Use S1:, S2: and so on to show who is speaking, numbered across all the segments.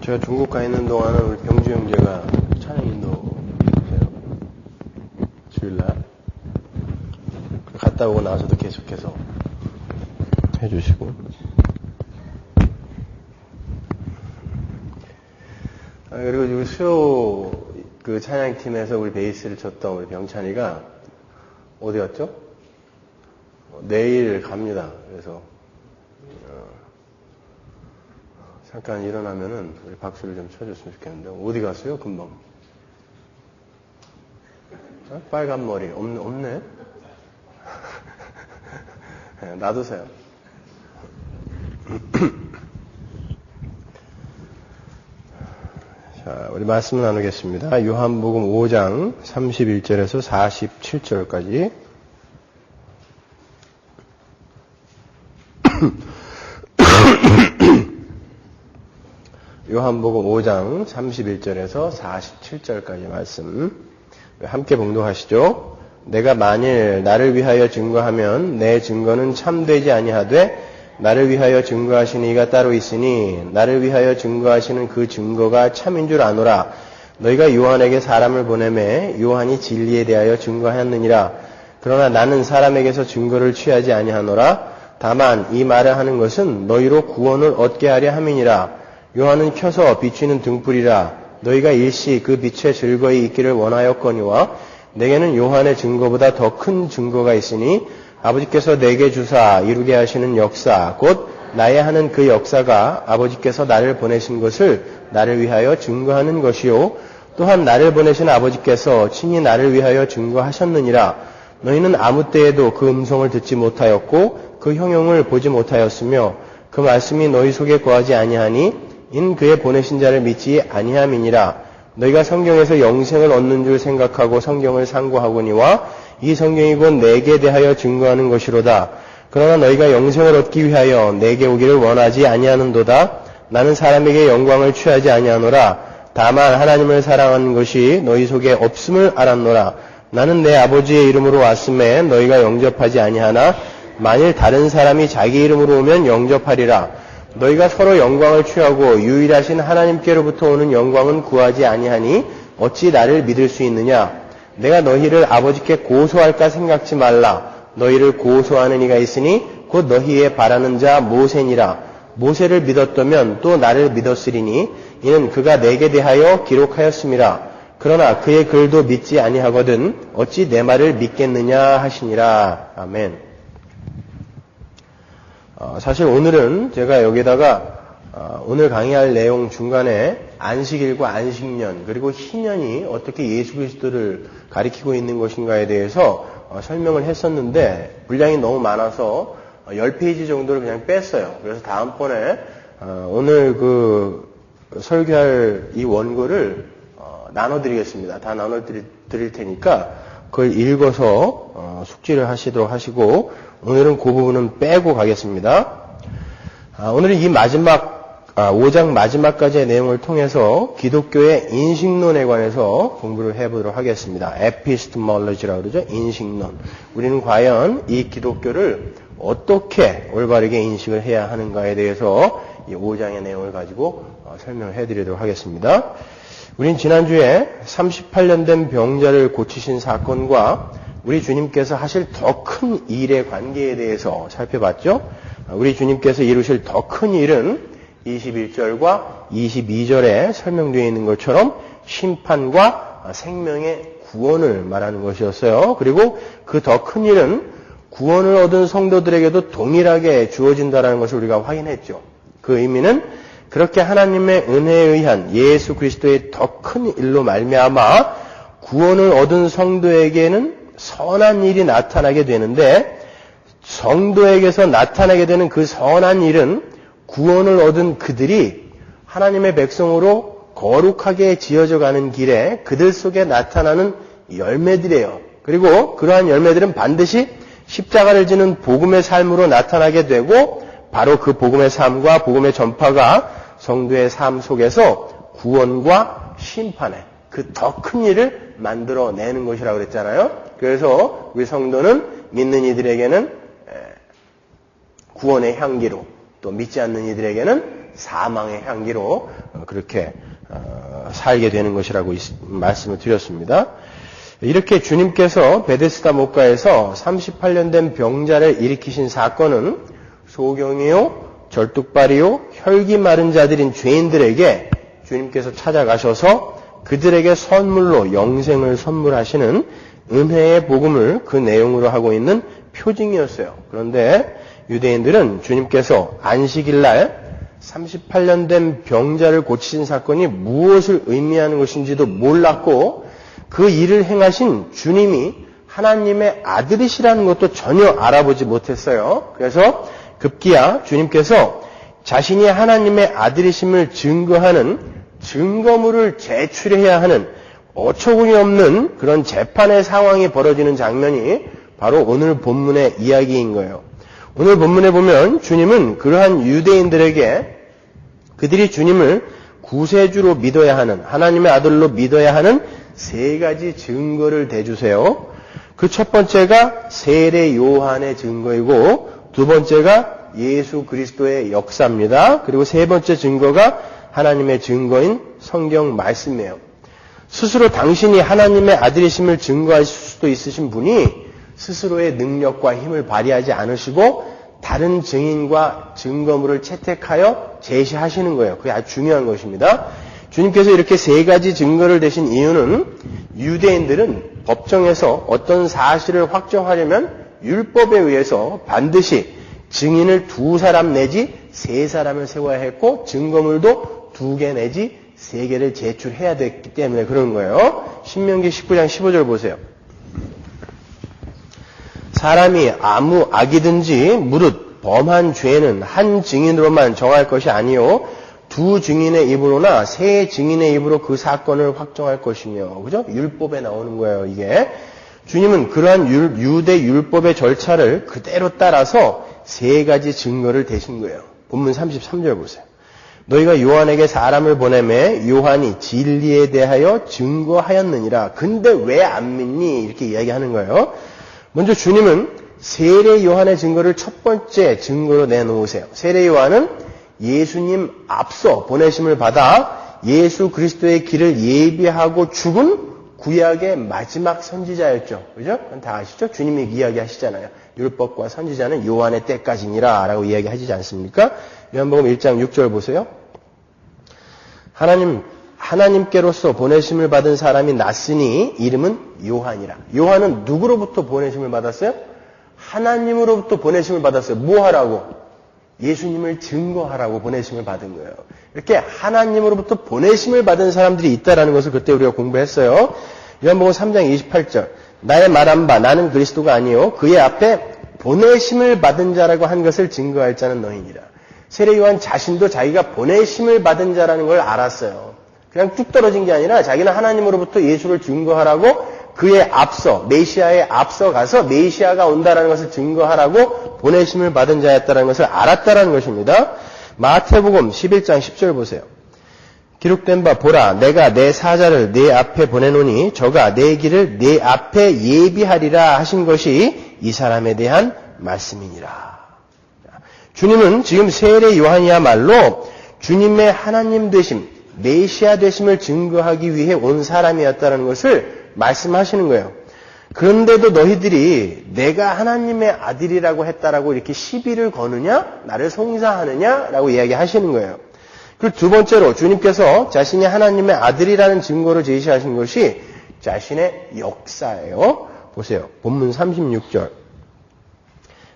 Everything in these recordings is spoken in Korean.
S1: 제가 중국 가 있는 동안은 우리 병주 형제가 찬양 인도해요. 주일날. 갔다 오고 나서도 계속해서 해주시고. 그리고 우리 수요 그 찬양팀에서 우리 베이스를 쳤던 우리 병찬이가 어디 갔죠? 내일 갑니다. 그래서 잠깐 일어나면은 우리 박수를 좀 쳐줬으면 좋겠는데 어디 갔어요? 금방. 빨간 머리 없네. 네, 놔두세요. 자, 우리 말씀 나누겠습니다. 요한복음 5장 31절에서 47절까지. 요한복음 5장 31절에서 47절까지 말씀 함께 봉독하시죠. 내가 만일 나를 위하여 증거하면 내 증거는 참되지 아니하되 나를 위하여 증거하시는 이가 따로 있으니 나를 위하여 증거하시는 그 증거가 참인 줄 아노라. 너희가 요한에게 사람을 보내매 요한이 진리에 대하여 증거하였느니라. 그러나 나는 사람에게서 증거를 취하지 아니하노라. 다만 이 말을 하는 것은 너희로 구원을 얻게 하려 함이니라. 요한은 켜서 비추는 등불이라. 너희가 일시 그 빛에 즐거이 있기를 원하였거니와 내게는 요한의 증거보다 더 큰 증거가 있으니 아버지께서 내게 주사 이루게 하시는 역사 곧 나의 하는 그 역사가 아버지께서 나를 보내신 것을 나를 위하여 증거하는 것이요 또한 나를 보내신 아버지께서 친히 나를 위하여 증거하셨느니라. 너희는 아무 때에도 그 음성을 듣지 못하였고 그 형용을 보지 못하였으며 그 말씀이 너희 속에 거하지 아니하니 인 그의 보내신 자를 믿지 아니함이니라. 너희가 성경에서 영생을 얻는 줄 생각하고 성경을 상고하거니와 이 성경이 곧 내게 대하여 증거하는 것이로다. 그러나 너희가 영생을 얻기 위하여 내게 오기를 원하지 아니하는도다. 나는 사람에게 영광을 취하지 아니하노라. 다만 하나님을 사랑하는 것이 너희 속에 없음을 알았노라. 나는 내 아버지의 이름으로 왔음에 너희가 영접하지 아니하나 만일 다른 사람이 자기 이름으로 오면 영접하리라. 너희가 서로 영광을 취하고 유일하신 하나님께로부터 오는 영광은 구하지 아니하니 어찌 나를 믿을 수 있느냐. 내가 너희를 아버지께 고소할까 생각지 말라. 너희를 고소하는 이가 있으니 곧 너희의 바라는 자 모세니라. 모세를 믿었다면 또 나를 믿었으리니 이는 그가 내게 대하여 기록하였음이라. 그러나 그의 글도 믿지 아니하거든 어찌 내 말을 믿겠느냐 하시니라. 아멘. 사실 오늘은 제가 여기다가 오늘 강의할 내용 중간에 안식일과 안식년 그리고 희년이 어떻게 예수 그리스도를 가리키고 있는 것인가에 대해서 설명을 했었는데 분량이 너무 많아서 10페이지 정도를 그냥 뺐어요. 그래서 다음번에 오늘 그 설교할 이 원고를 나눠드리겠습니다. 다 나눠드릴 테니까 그걸 읽어서 숙지를 하시도록 하시고 오늘은 그 부분은 빼고 가겠습니다. 오늘은 이 마지막 5장 마지막까지의 내용을 통해서 기독교의 인식론에 관해서 공부를 해보도록 하겠습니다. 에피스테몰로지라고 그러죠. 인식론. 우리는 과연 이 기독교를 어떻게 올바르게 인식을 해야 하는가에 대해서 이 5장의 내용을 가지고 설명을 해드리도록 하겠습니다. 우린 지난주에 38년 된 병자를 고치신 사건과 우리 주님께서 하실 더 큰 일의 관계에 대해서 살펴봤죠. 우리 주님께서 이루실 더 큰 일은 21절과 22절에 설명되어 있는 것처럼 심판과 생명의 구원을 말하는 것이었어요. 그리고 그 더 큰 일은 구원을 얻은 성도들에게도 동일하게 주어진다는 것을 우리가 확인했죠. 그 의미는 그렇게 하나님의 은혜에 의한 예수 그리스도의 더 큰 일로 말미암아 구원을 얻은 성도에게는 선한 일이 나타나게 되는데 성도에게서 나타나게 되는 그 선한 일은 구원을 얻은 그들이 하나님의 백성으로 거룩하게 지어져 가는 길에 그들 속에 나타나는 열매들이에요. 그리고 그러한 열매들은 반드시 십자가를 지는 복음의 삶으로 나타나게 되고 바로 그 복음의 삶과 복음의 전파가 성도의 삶 속에서 구원과 심판의 그 더 큰 일을 만들어내는 것이라고 그랬잖아요. 그래서 우리 성도는 믿는 이들에게는 구원의 향기로, 또 믿지 않는 이들에게는 사망의 향기로 그렇게 살게 되는 것이라고 말씀을 드렸습니다. 이렇게 주님께서 베데스다 목가에서 38년 된 병자를 일으키신 사건은 소경이요, 절뚝발이요, 혈기 마른 자들인 죄인들에게 주님께서 찾아가셔서 그들에게 선물로 영생을 선물하시는 은혜의 복음을 그 내용으로 하고 있는 표징이었어요. 그런데 유대인들은 주님께서 안식일날 38년 된 병자를 고치신 사건이 무엇을 의미하는 것인지도 몰랐고 그 일을 행하신 주님이 하나님의 아들이시라는 것도 전혀 알아보지 못했어요. 그래서 급기야 주님께서 자신이 하나님의 아들이심을 증거하는 증거물을 제출해야 하는 어처구니 없는 그런 재판의 상황이 벌어지는 장면이 바로 오늘 본문의 이야기인 거예요. 오늘 본문에 보면 주님은 그러한 유대인들에게 그들이 주님을 구세주로 믿어야 하는, 하나님의 아들로 믿어야 하는 세 가지 증거를 대주세요. 그 첫 번째가 세례 요한의 증거이고 두 번째가 예수 그리스도의 역사입니다. 그리고 세 번째 증거가 하나님의 증거인 성경 말씀이에요. 스스로 당신이 하나님의 아들이심을 증거하실 수도 있으신 분이 스스로의 능력과 힘을 발휘하지 않으시고 다른 증인과 증거물을 채택하여 제시하시는 거예요. 그게 아주 중요한 것입니다. 주님께서 이렇게 세 가지 증거를 대신 이유는 유대인들은 법정에서 어떤 사실을 확정하려면 율법에 의해서 반드시 증인을 2사람 내지 3사람을 세워야 했고 증거물도 2개 내지 3개를 제출해야 됐기 때문에 그런 거예요. 신명기 19장 15절 보세요. 사람이 아무 악이든지 무릇 범한 죄는 한 증인으로만 정할 것이 아니요 2 증인의 입으로나 3 증인의 입으로 그 사건을 확정할 것이며, 그죠? 율법에 나오는 거예요, 이게. 주님은 그러한 유대 율법의 절차를 그대로 따라서 3가지 증거를 대신 거예요. 본문 33절 보세요. 너희가 요한에게 사람을 보내매 요한이 진리에 대하여 증거하였느니라. 근데 왜 안 믿니? 이렇게 이야기하는 거예요. 먼저 주님은 세례 요한의 증거를 첫 번째 증거로 내놓으세요. 세례 요한은 예수님 앞서 보내심을 받아 예수 그리스도의 길을 예비하고 죽은 구약의 마지막 선지자였죠. 그죠? 다 아시죠? 주님이 이야기하시잖아요. 율법과 선지자는 요한의 때까지니라 라고 이야기하시지 않습니까? 요한복음 1장 6절 보세요. 하나님께로서 보내심을 받은 사람이 났으니 이름은 요한이라. 요한은 누구로부터 보내심을 받았어요? 하나님으로부터 보내심을 받았어요. 뭐 하라고? 예수님을 증거하라고 보내심을 받은 거예요. 이렇게 하나님으로부터 보내심을 받은 사람들이 있다라는 것을 그때 우리가 공부했어요. 요한복음 3장 28절. 나의 말한 바 나는 그리스도가 아니요 그의 앞에 보내심을 받은 자라고 한 것을 증거할 자는 너희니라. 세례 요한 자신도 자기가 보내심을 받은 자라는 걸 알았어요. 그냥 뚝 떨어진 게 아니라 자기는 하나님으로부터 예수를 증거하라고 그의 앞서, 메시아의 앞서 가서 메시아가 온다라는 것을 증거하라고 보내심을 받은 자였다는 것을 알았다라는 것입니다. 마태복음 11장 10절 보세요. 기록된 바 보라 내가 내 사자를 네 앞에 보내노니 저가 내 길을 네 앞에 예비하리라 하신 것이 이 사람에 대한 말씀이니라. 주님은 지금 세례 요한이야말로 주님의 하나님 되심, 메시아 되심을 증거하기 위해 온 사람이었다는 것을 말씀하시는 거예요. 그런데도 너희들이 내가 하나님의 아들이라고 했다라고 이렇게 시비를 거느냐? 나를 송사하느냐라고 이야기하시는 거예요. 그리고 두 번째로 주님께서 자신이 하나님의 아들이라는 증거를 제시하신 것이 자신의 역사예요. 보세요. 본문 36절.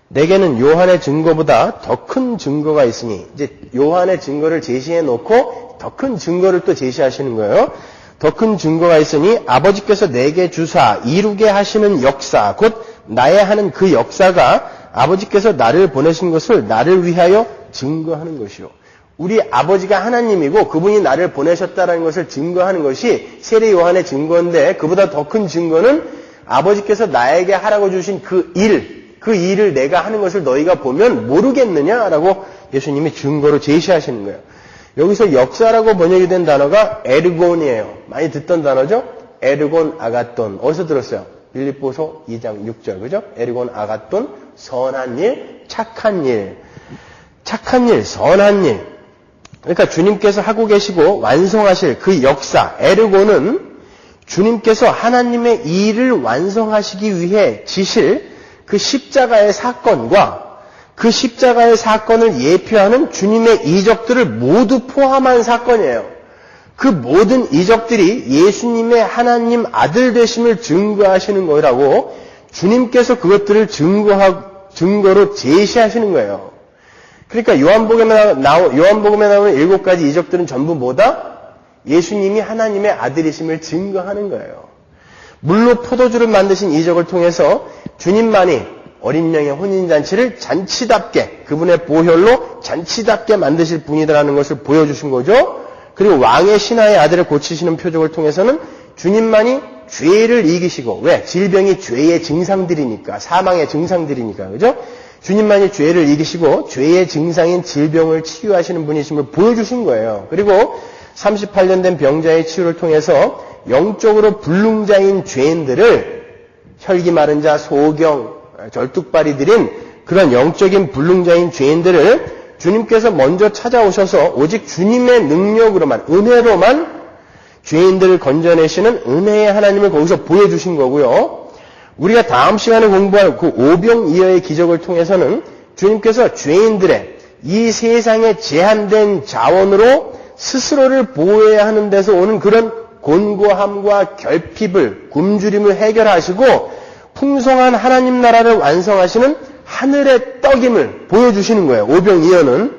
S1: 내게는 요한의 증거보다 더 큰 증거가 있으니, 이제 요한의 증거를 제시해 놓고 더 큰 증거를 또 제시하시는 거예요. 더 큰 증거가 있으니 아버지께서 내게 주사 이루게 하시는 역사, 곧 나의 하는 그 역사가 아버지께서 나를 보내신 것을 나를 위하여 증거하는 것이요. 우리 아버지가 하나님이고 그분이 나를 보내셨다는 것을 증거하는 것이 세례 요한의 증거인데, 그보다 더 큰 증거는 아버지께서 나에게 하라고 주신 그 일을 내가 하는 것을 너희가 보면 모르겠느냐라고 예수님이 증거로 제시하시는 거예요. 여기서 역사라고 번역이 된 단어가 에르곤이에요. 많이 듣던 단어죠? 에르곤 아가돈. 어디서 들었어요? 빌립보서 2장 6절. 그죠? 에르곤 아가돈, 선한 일, 착한 일. 착한 일, 선한 일, 그러니까 주님께서 하고 계시고 완성하실 그 역사, 에르고는 주님께서 하나님의 일을 완성하시기 위해 지실 그 십자가의 사건과 그 십자가의 사건을 예표하는 주님의 이적들을 모두 포함한 사건이에요. 그 모든 이적들이 예수님의 하나님 아들 되심을 증거하시는 거라고 주님께서 그것들을 증거로 제시하시는 거예요. 그러니까 요한복음에 나오는 7가지 이적들은 전부 뭐다? 예수님이 하나님의 아들이심을 증거하는 거예요. 물로 포도주를 만드신 이적을 통해서 주님만이 어린 양의 혼인잔치를 잔치답게, 그분의 보혈로 잔치답게 만드실 분이라는 것을 보여주신 거죠. 그리고 왕의 신하의 아들을 고치시는 표적을 통해서는 주님만이 죄를 이기시고, 왜? 질병이 죄의 증상들이니까, 사망의 증상들이니까, 그죠? 주님만이 죄를 이기시고 죄의 증상인 질병을 치유하시는 분이심을 보여주신 거예요. 그리고 38년 된 병자의 치유를 통해서 영적으로 불능자인 죄인들을 혈기 마른 자, 소경, 절뚝발이들인 그런 영적인 불능자인 죄인들을 주님께서 먼저 찾아오셔서 오직 주님의 능력으로만, 은혜로만 죄인들을 건져내시는 은혜의 하나님을 거기서 보여주신 거고요. 우리가 다음 시간에 공부할 그 오병이어의 기적을 통해서는 주님께서 죄인들의 이 세상의 제한된 자원으로 스스로를 보호해야 하는 데서 오는 그런 곤고함과 결핍을, 굶주림을 해결하시고 풍성한 하나님 나라를 완성하시는 하늘의 떡임을 보여주시는 거예요. 오병이어는.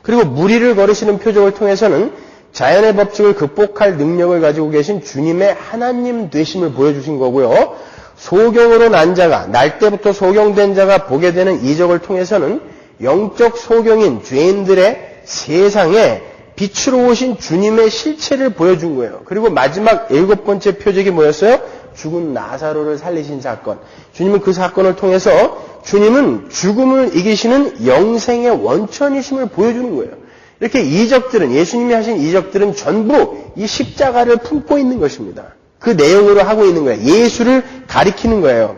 S1: 그리고 무리를 걸으시는 표적을 통해서는 자연의 법칙을 극복할 능력을 가지고 계신 주님의 하나님 되심을 보여주신 거고요. 소경으로 난 자가, 날 때부터 소경된 자가 보게 되는 이적을 통해서는 영적 소경인 죄인들의 세상에 빛으로 오신 주님의 실체를 보여준 거예요. 그리고 마지막 7번째 표적이 뭐였어요? 죽은 나사로를 살리신 사건. 주님은 그 사건을 통해서 주님은 죽음을 이기시는 영생의 원천이심을 보여주는 거예요. 이렇게 이적들은, 예수님이 하신 이적들은 전부 이 십자가를 품고 있는 것입니다. 그 내용으로 하고 있는 거예요. 예수를 가리키는 거예요.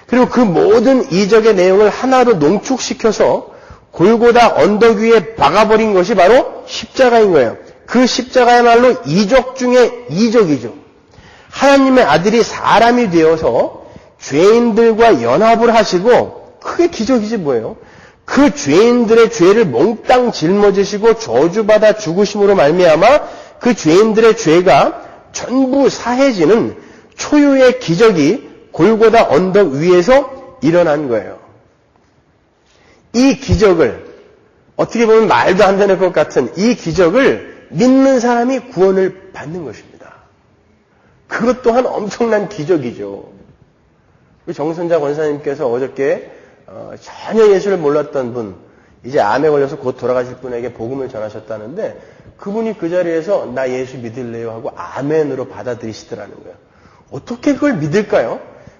S1: 그리고 그 모든 이적의 내용을 하나로 농축시켜서 골고다 언덕 위에 박아버린 것이 바로 십자가인 거예요. 그 십자가야말로 이적 중에 이적이죠. 하나님의 아들이 사람이 되어서 죄인들과 연합을 하시고, 그게 기적이지 뭐예요? 그 죄인들의 죄를 몽땅 짊어지시고 저주받아 죽으심으로 말미암아 그 죄인들의 죄가 전부 사해지는 초유의 기적이 골고다 언덕 위에서 일어난 거예요. 이 기적을, 어떻게 보면 말도 안 되는 것 같은 이 기적을 믿는 사람이 구원을 받는 것입니다. 그것 또한 엄청난 기적이죠. 정선자 권사님께서 어저께 전혀 예수를 몰랐던 분, 이제 암에 걸려서 곧 돌아가실 분에게 복음을 전하셨다는데, 그분이 그 자리에서 나 예수 믿을래요 하고 아멘으로 받아들이시더라는 거예요. 어떻게 그걸 믿을까요?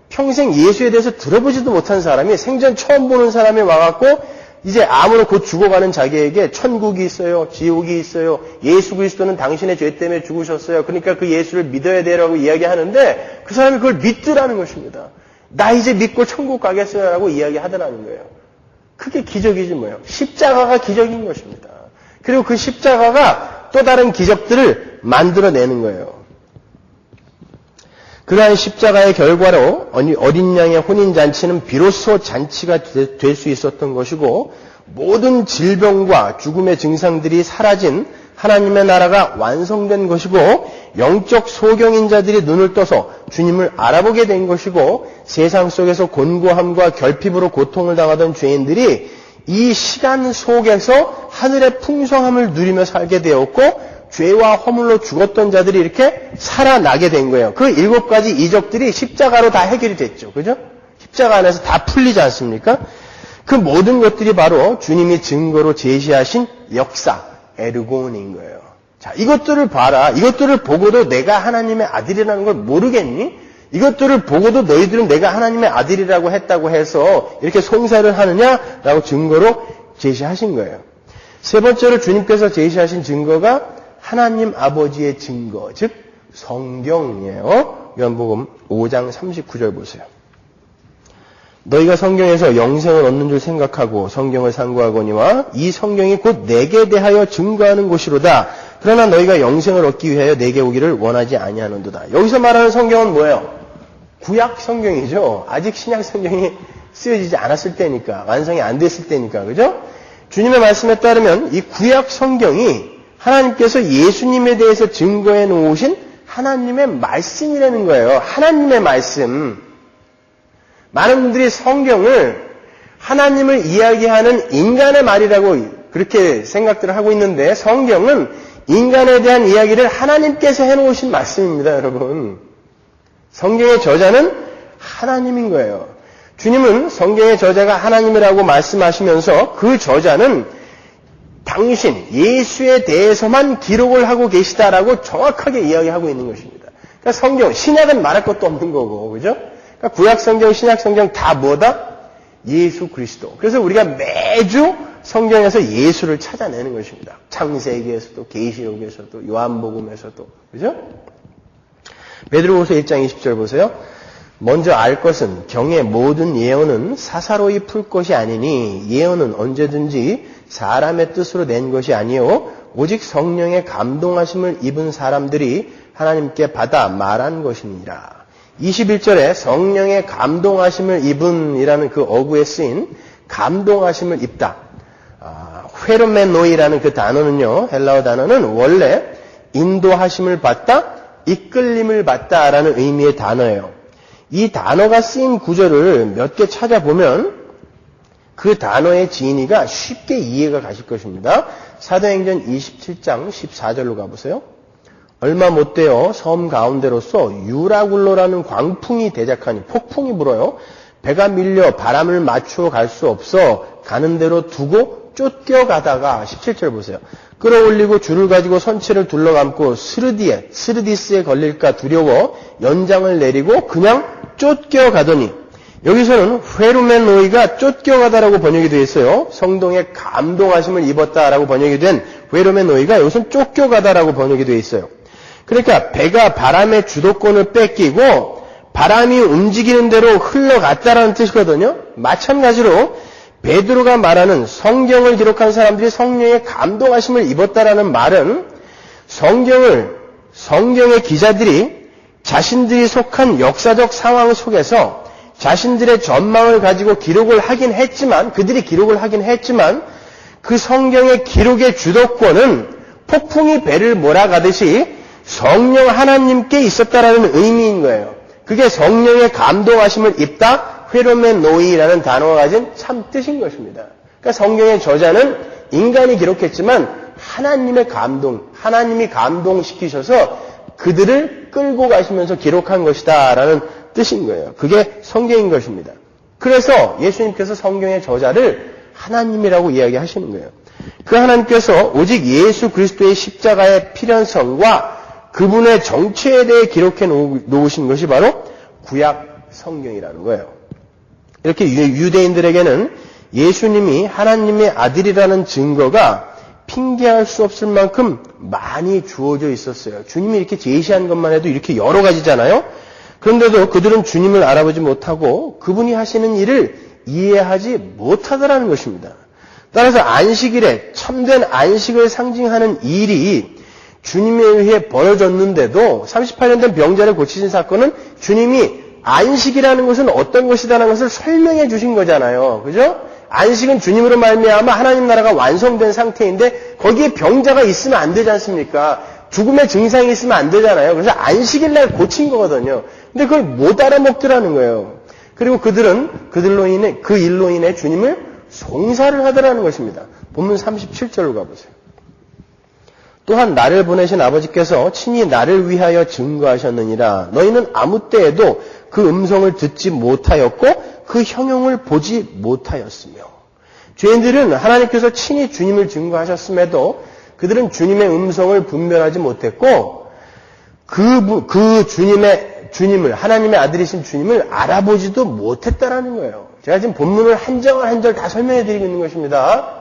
S1: 평생 예수에 대해서 들어보지도 못한 사람이 생전 처음 보는 사람이 와갖고 이제 암으로 곧 죽어가는 자기에게 천국이 있어요, 지옥이 있어요, 예수 그리스도는 당신의 죄 때문에 죽으셨어요, 그러니까 그 예수를 믿어야 돼라고 이야기하는데 그 사람이 그걸 믿더라는 것입니다. 나 이제 믿고 천국 가겠어요 라고 이야기하더라는 거예요. 그게 기적이지 뭐예요. 십자가가 기적인 것입니다. 그리고 그 십자가가 또 다른 기적들을 만들어내는 거예요. 그러한 십자가의 결과로 어린 양의 혼인잔치는 비로소 잔치가 될 수 있었던 것이고, 모든 질병과 죽음의 증상들이 사라진 하나님의 나라가 완성된 것이고, 영적 소경인 자들이 눈을 떠서 주님을 알아보게 된 것이고, 세상 속에서 곤고함과 결핍으로 고통을 당하던 죄인들이 이 시간 속에서 하늘의 풍성함을 누리며 살게 되었고, 죄와 허물로 죽었던 자들이 이렇게 살아나게 된 거예요. 그 7가지 이적들이 십자가로 다 해결이 됐죠. 그죠? 십자가 안에서 다 풀리지 않습니까? 그 모든 것들이 바로 주님이 증거로 제시하신 역사, 에르고온인 거예요. 자, 이것들을 봐라. 이것들을 보고도 내가 하나님의 아들이라는 걸 모르겠니? 이것들을 보고도 너희들은 내가 하나님의 아들이라고 했다고 해서 이렇게 송사를 하느냐라고 증거로 제시하신 거예요. 세 번째로 주님께서 제시하신 증거가 하나님 아버지의 증거, 즉 성경이에요. 요한복음 5장 39절 보세요. 너희가 성경에서 영생을 얻는 줄 생각하고 성경을 상고하거니와 이 성경이 곧 내게 대하여 증거하는 것이로다. 그러나 너희가 영생을 얻기 위하여 내게 오기를 원하지 아니하는도다. 여기서 말하는 성경은 뭐예요? 구약 성경이죠. 아직 신약 성경이 쓰여지지 않았을 때니까, 완성이 안 됐을 때니까, 그죠? 주님의 말씀에 따르면 이 구약 성경이 하나님께서 예수님에 대해서 증거해 놓으신 하나님의 말씀이라는 거예요. 하나님의 말씀. 많은 분들이 성경을 하나님을 이야기하는 인간의 말이라고 그렇게 생각들을 하고 있는데, 성경은 인간에 대한 이야기를 하나님께서 해놓으신 말씀입니다, 여러분. 성경의 저자는 하나님인 거예요. 주님은 성경의 저자가 하나님이라고 말씀하시면서 그 저자는 당신, 예수에 대해서만 기록을 하고 계시다라고 정확하게 이야기하고 있는 것입니다. 그러니까 성경, 신약은 말할 것도 없는 거고, 그죠? 그러니까 구약 성경, 신약 성경 다 뭐다? 예수 그리스도. 그래서 우리가 매주 성경에서 예수를 찾아내는 것입니다. 창세기에서도, 계시록에서도, 요한복음에서도, 그죠? 베드로후서 1장 20절 보세요. 먼저 알 것은 경의 모든 예언은 사사로이 풀 것이 아니니 예언은 언제든지 사람의 뜻으로 낸 것이 아니요 오직 성령의 감동하심을 입은 사람들이 하나님께 받아 말한 것이니라. 21절에 성령의 감동하심을 입은이라는 그 어구에 쓰인 감동하심을 입다. 회로메노이라는 그 단어는요, 헬라어 단어는 원래 인도하심을 받다, 이끌림을 받다라는 의미의 단어예요. 이 단어가 쓰인 구절을 몇 개 찾아보면 그 단어의 진의가 쉽게 이해가 가실 것입니다. 사도행전 27장 14절로 가보세요. 얼마 못되어 섬 가운데로서 유라굴로라는 광풍이 대작하니, 폭풍이 불어요. 배가 밀려 바람을 맞추어 갈 수 없어 가는 대로 두고 쫓겨가다가 17절 보세요. 끌어올리고 줄을 가지고 선체를 둘러감고 스르디스에 걸릴까 두려워 연장을 내리고 그냥 쫓겨가더니, 여기서는 회루메노이가 쫓겨가다라고 번역이 되어 있어요. 성동의 감동하심을 입었다라고 번역이 된 회루메노이가 여기서는 쫓겨가다라고 번역이 되어 있어요. 그러니까 배가 바람의 주도권을 뺏기고 바람이 움직이는 대로 흘러갔다라는 뜻이거든요. 마찬가지로 베드로가 말하는 성경을 기록한 사람들이 성령의 감동하심을 입었다라는 말은 성경의 기자들이 자신들이 속한 역사적 상황 속에서 자신들의 전망을 가지고 그들이 기록을 하긴 했지만 그 성경의 기록의 주도권은 폭풍이 배를 몰아가듯이 성령 하나님께 있었다라는 의미인 거예요. 그게 성령의 감동하심을 입다, 회로메노이라는 단어가 가진 참 뜻인 것입니다. 그러니까 성경의 저자는 인간이 기록했지만 하나님이 감동시키셔서 그들을 끌고 가시면서 기록한 것이다라는 뜻인 거예요. 그게 성경인 것입니다. 그래서 예수님께서 성경의 저자를 하나님이라고 이야기하시는 거예요. 그 하나님께서 오직 예수 그리스도의 십자가의 필연성과 그분의 정체에 대해 기록해 놓으신 것이 바로 구약 성경이라는 거예요. 이렇게 유대인들에게는 예수님이 하나님의 아들이라는 증거가 핑계할 수 없을 만큼 많이 주어져 있었어요. 주님이 이렇게 제시한 것만 해도 이렇게 여러 가지잖아요. 그런데도 그들은 주님을 알아보지 못하고 그분이 하시는 일을 이해하지 못하더라는 것입니다. 따라서 안식일에 참된 안식을 상징하는 일이 주님에 의해 벌어졌는데도 38년 된 병자를 고치신 사건은 주님이 안식이라는 것은 어떤 것이다라는 것을 설명해 주신 거잖아요. 그죠? 안식은 주님으로 말미암아 하나님 나라가 완성된 상태인데 거기에 병자가 있으면 안 되지 않습니까? 죽음의 증상이 있으면 안 되잖아요. 그래서 안식일 날 고친 거거든요. 근데 그걸 못 알아먹더라는 거예요. 그리고 그 일로 인해 주님을 송사를 하더라는 것입니다. 본문 37절로 가보세요. 또한 나를 보내신 아버지께서 친히 나를 위하여 증거하셨느니라. 너희는 아무 때에도 그 음성을 듣지 못하였고 그 형용을 보지 못하였으며. 죄인들은 하나님께서 친히 주님을 증거하셨음에도 그들은 주님의 음성을 분별하지 못했고 그 주님을 하나님의 아들이신 주님을 알아보지도 못했다라는 거예요. 제가 지금 본문을 한 절 한 절 다 설명해 드리고 있는 것입니다.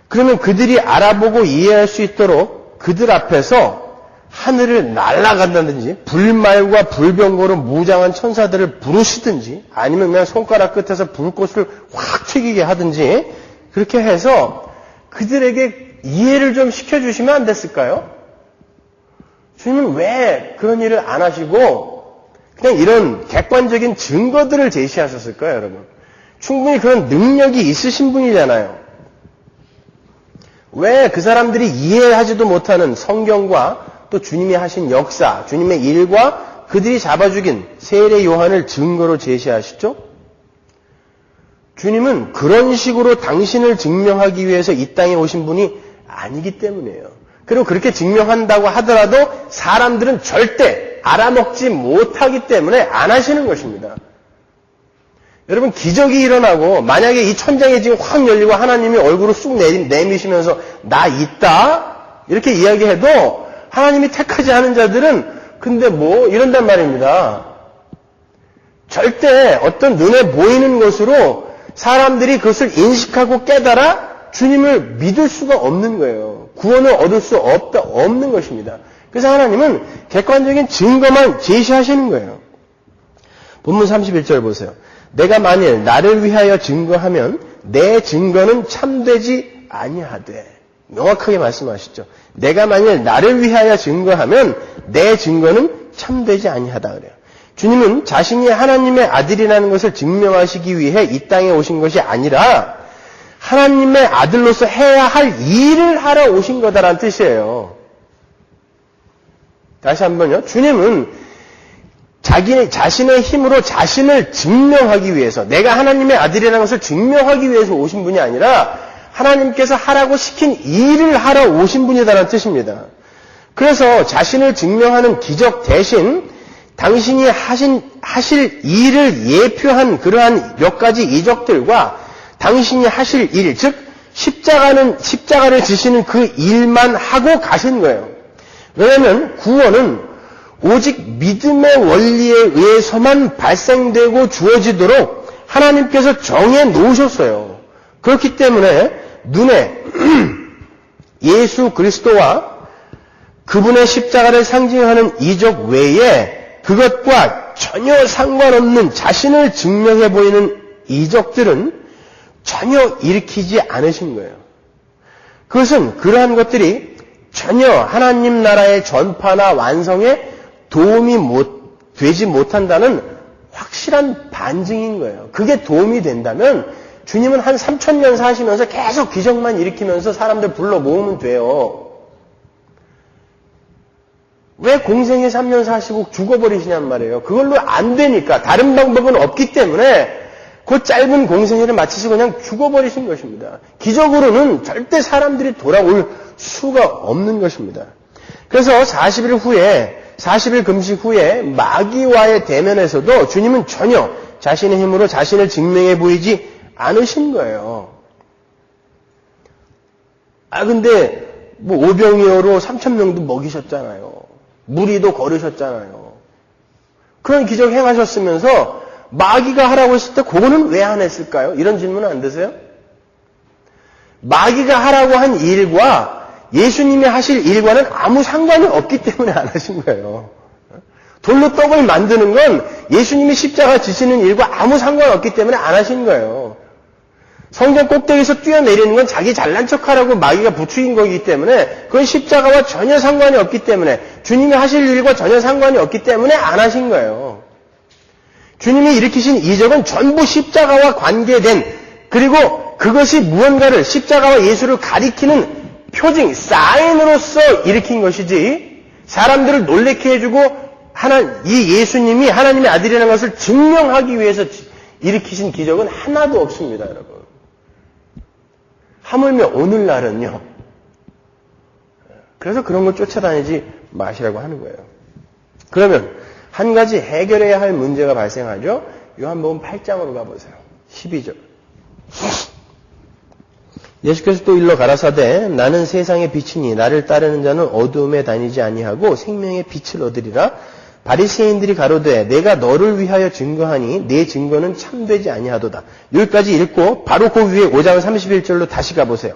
S1: 그러면 그들이 알아보고 이해할 수 있도록 그들 앞에서 하늘을 날아간다든지 불말과 불병거로 무장한 천사들을 부르시든지 아니면 그냥 손가락 끝에서 불꽃을 확 튀기게 하든지 그렇게 해서 그들에게 이해를 좀 시켜주시면 안 됐을까요? 주님은 왜 그런 일을 안 하시고 그냥 이런 객관적인 증거들을 제시하셨을까요, 여러분? 충분히 그런 능력이 있으신 분이잖아요. 왜 그 사람들이 이해하지도 못하는 성경과 또 주님이 하신 역사, 주님의 일과 그들이 잡아 죽인 세례 요한을 증거로 제시하시죠? 주님은 그런 식으로 당신을 증명하기 위해서 이 땅에 오신 분이 아니기 때문이에요. 그리고 그렇게 증명한다고 하더라도 사람들은 절대 알아먹지 못하기 때문에 안 하시는 것입니다. 여러분, 기적이 일어나고 만약에 이 천장이 지금 확 열리고 하나님이 얼굴을 쑥 내미시면서 나 있다? 이렇게 이야기해도 하나님이 택하지 않은 자들은 근데 뭐 이런단 말입니다. 절대 어떤 눈에 보이는 것으로 사람들이 그것을 인식하고 깨달아 주님을 믿을 수가 없는 거예요. 구원을 얻을 수 없는 것입니다. 그래서 하나님은 객관적인 증거만 제시하시는 거예요. 본문 31절 보세요. 내가 만일 나를 위하여 증거하면 내 증거는 참되지 아니하되. 명확하게 말씀하시죠. 내가 만일 나를 위하여 증거하면 내 증거는 참되지 아니하다 그래요. 주님은 자신이 하나님의 아들이라는 것을 증명하시기 위해 이 땅에 오신 것이 아니라 하나님의 아들로서 해야 할 일을 하러 오신 거다라는 뜻이에요. 다시 한번요. 주님은 자신의 힘으로 자신을 증명하기 위해서, 내가 하나님의 아들이라는 것을 증명하기 위해서 오신 분이 아니라 하나님께서 하라고 시킨 일을 하러 오신 분이다라는 뜻입니다. 그래서 자신을 증명하는 기적 대신 당신이 하실 일을 예표한 그러한 몇 가지 이적들과 당신이 하실 일, 즉 십자가를 지시는 그 일만 하고 가신 거예요. 왜냐하면 구원은 오직 믿음의 원리에 의해서만 발생되고 주어지도록 하나님께서 정해 놓으셨어요. 그렇기 때문에 눈에 예수 그리스도와 그분의 십자가를 상징하는 이적 외에 그것과 전혀 상관없는 자신을 증명해 보이는 이적들은 전혀 일으키지 않으신 거예요. 그것은 그러한 것들이 전혀 하나님 나라의 전파나 완성에 도움이 되지 못한다는 확실한 반증인 거예요. 그게 도움이 된다면 주님은 한 3,000년 사시면서 계속 기적만 일으키면서 사람들 불러 모으면 돼요. 왜 공생에 3년 사시고 죽어버리시냔 말이에요. 그걸로 안 되니까, 다른 방법은 없기 때문에 그 짧은 공생애를 마치시고 그냥 죽어버리신 것입니다. 기적으로는 절대 사람들이 돌아올 수가 없는 것입니다. 그래서 40일 금식 후에 마귀와의 대면에서도 주님은 전혀 자신의 힘으로 자신을 증명해 보이지 않으신 거예요. 근데 오병이어로 3,000명도 먹이셨잖아요. 무리도 걸으셨잖아요. 그런 기적 행하셨으면서 마귀가 하라고 했을 때 그거는 왜 안 했을까요? 이런 질문은 안 드세요? 마귀가 하라고 한 일과 예수님이 하실 일과는 아무 상관이 없기 때문에 안 하신 거예요. 돌로 떡을 만드는 건 예수님이 십자가 지시는 일과 아무 상관없기 때문에 안 하신 거예요. 성전 꼭대기에서 뛰어내리는 건 자기 잘난 척하라고 마귀가 부추긴 거기 때문에 그건 십자가와 전혀 상관이 없기 때문에, 주님이 하실 일과 전혀 상관이 없기 때문에 안 하신 거예요. 주님이 일으키신 이적은 전부 십자가와 관계된, 그리고 그것이 무언가를, 십자가와 예수를 가리키는 표징, 사인으로서 일으킨 것이지 사람들을 놀래게 해주고 이 예수님이 하나님의 아들이라는 것을 증명하기 위해서 일으키신 기적은 하나도 없습니다, 여러분. 하물며 오늘날은요. 그래서 그런 걸 쫓아다니지 마시라고 하는 거예요. 그러면 한 가지 해결해야 할 문제가 발생하죠. 요한복음 8장으로 가보세요. 12절. 예수께서 또 일러 가라사대 나는 세상의 빛이니 나를 따르는 자는 어두움에 다니지 아니하고 생명의 빛을 얻으리라. 바리새인들이 가로되 내가 너를 위하여 증거하니 내 증거는 참되지 아니하도다. 여기까지 읽고 바로 그 위에 5장 31절로 다시 가보세요.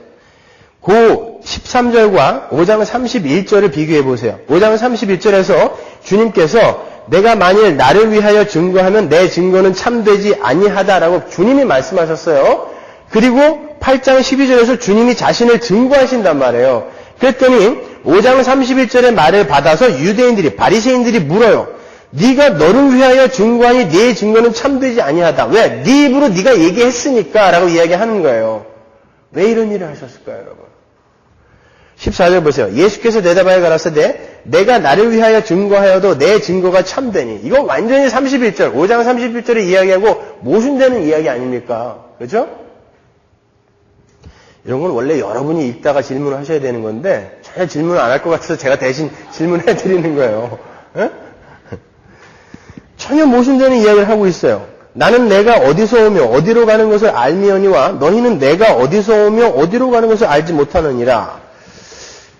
S1: 그 13절과 5장 31절을 비교해 보세요. 5장 31절에서 주님께서 내가 만일 나를 위하여 증거하면 내 증거는 참되지 아니하다라고 주님이 말씀하셨어요. 그리고 8장 12절에서 주님이 자신을 증거하신단 말이에요. 그랬더니 5장 31절의 말을 받아서 유대인들이, 바리새인들이 물어요. 네가 너를 위하여 증거하니 네 증거는 참되지 아니하다. 왜? 네 입으로 네가 얘기했으니까 라고 이야기하는 거예요. 왜 이런 일을 하셨을까요, 여러분? 14절 보세요. 예수께서 대답하여 가라사대 내가 나를 위하여 증거하여도 내 증거가 참되니. 이거 완전히 31절, 5장 31절의 이야기하고 모순되는 이야기 아닙니까? 그렇죠? 이런 건 원래 여러분이 읽다가 질문을 하셔야 되는 건데 전혀 질문을 안 할 것 같아서 제가 대신 질문해 드리는 거예요. 에? 전혀 모순되는 이야기를 하고 있어요. 나는 내가 어디서 오며 어디로 가는 것을 알미언니와 너희는 내가 어디서 오며 어디로 가는 것을 알지 못하느니라.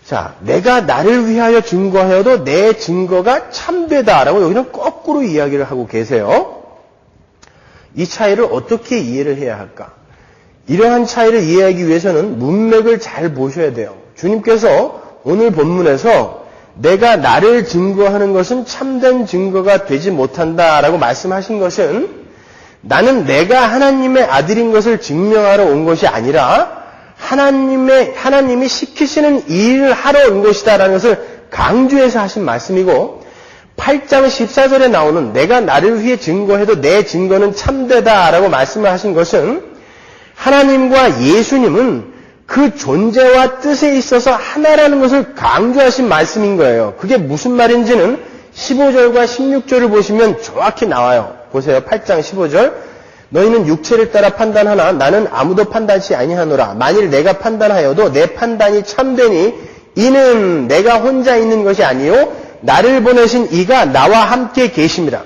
S1: 자, 내가 나를 위하여 증거하여도 내 증거가 참되다라고 여기는 거꾸로 이야기를 하고 계세요. 이 차이를 어떻게 이해를 해야 할까? 이러한 차이를 이해하기 위해서는 문맥을 잘 보셔야 돼요. 주님께서 오늘 본문에서 내가 나를 증거하는 것은 참된 증거가 되지 못한다라고 말씀하신 것은 나는 내가 하나님의 아들인 것을 증명하러 온 것이 아니라 하나님이 시키시는 일을 하러 온 것이다라는 것을 강조해서 하신 말씀이고 8장 14절에 나오는 내가 나를 위해 증거해도 내 증거는 참되다라고 말씀을 하신 것은 하나님과 예수님은 그 존재와 뜻에 있어서 하나라는 것을 강조하신 말씀인 거예요. 그게 무슨 말인지는 15절과 16절을 보시면 정확히 나와요. 보세요. 8장 15절. 너희는 육체를 따라 판단하나 나는 아무도 판단치 아니하노라. 만일 내가 판단하여도 내 판단이 참되니 이는 내가 혼자 있는 것이 아니요 나를 보내신 이가 나와 함께 계심이라.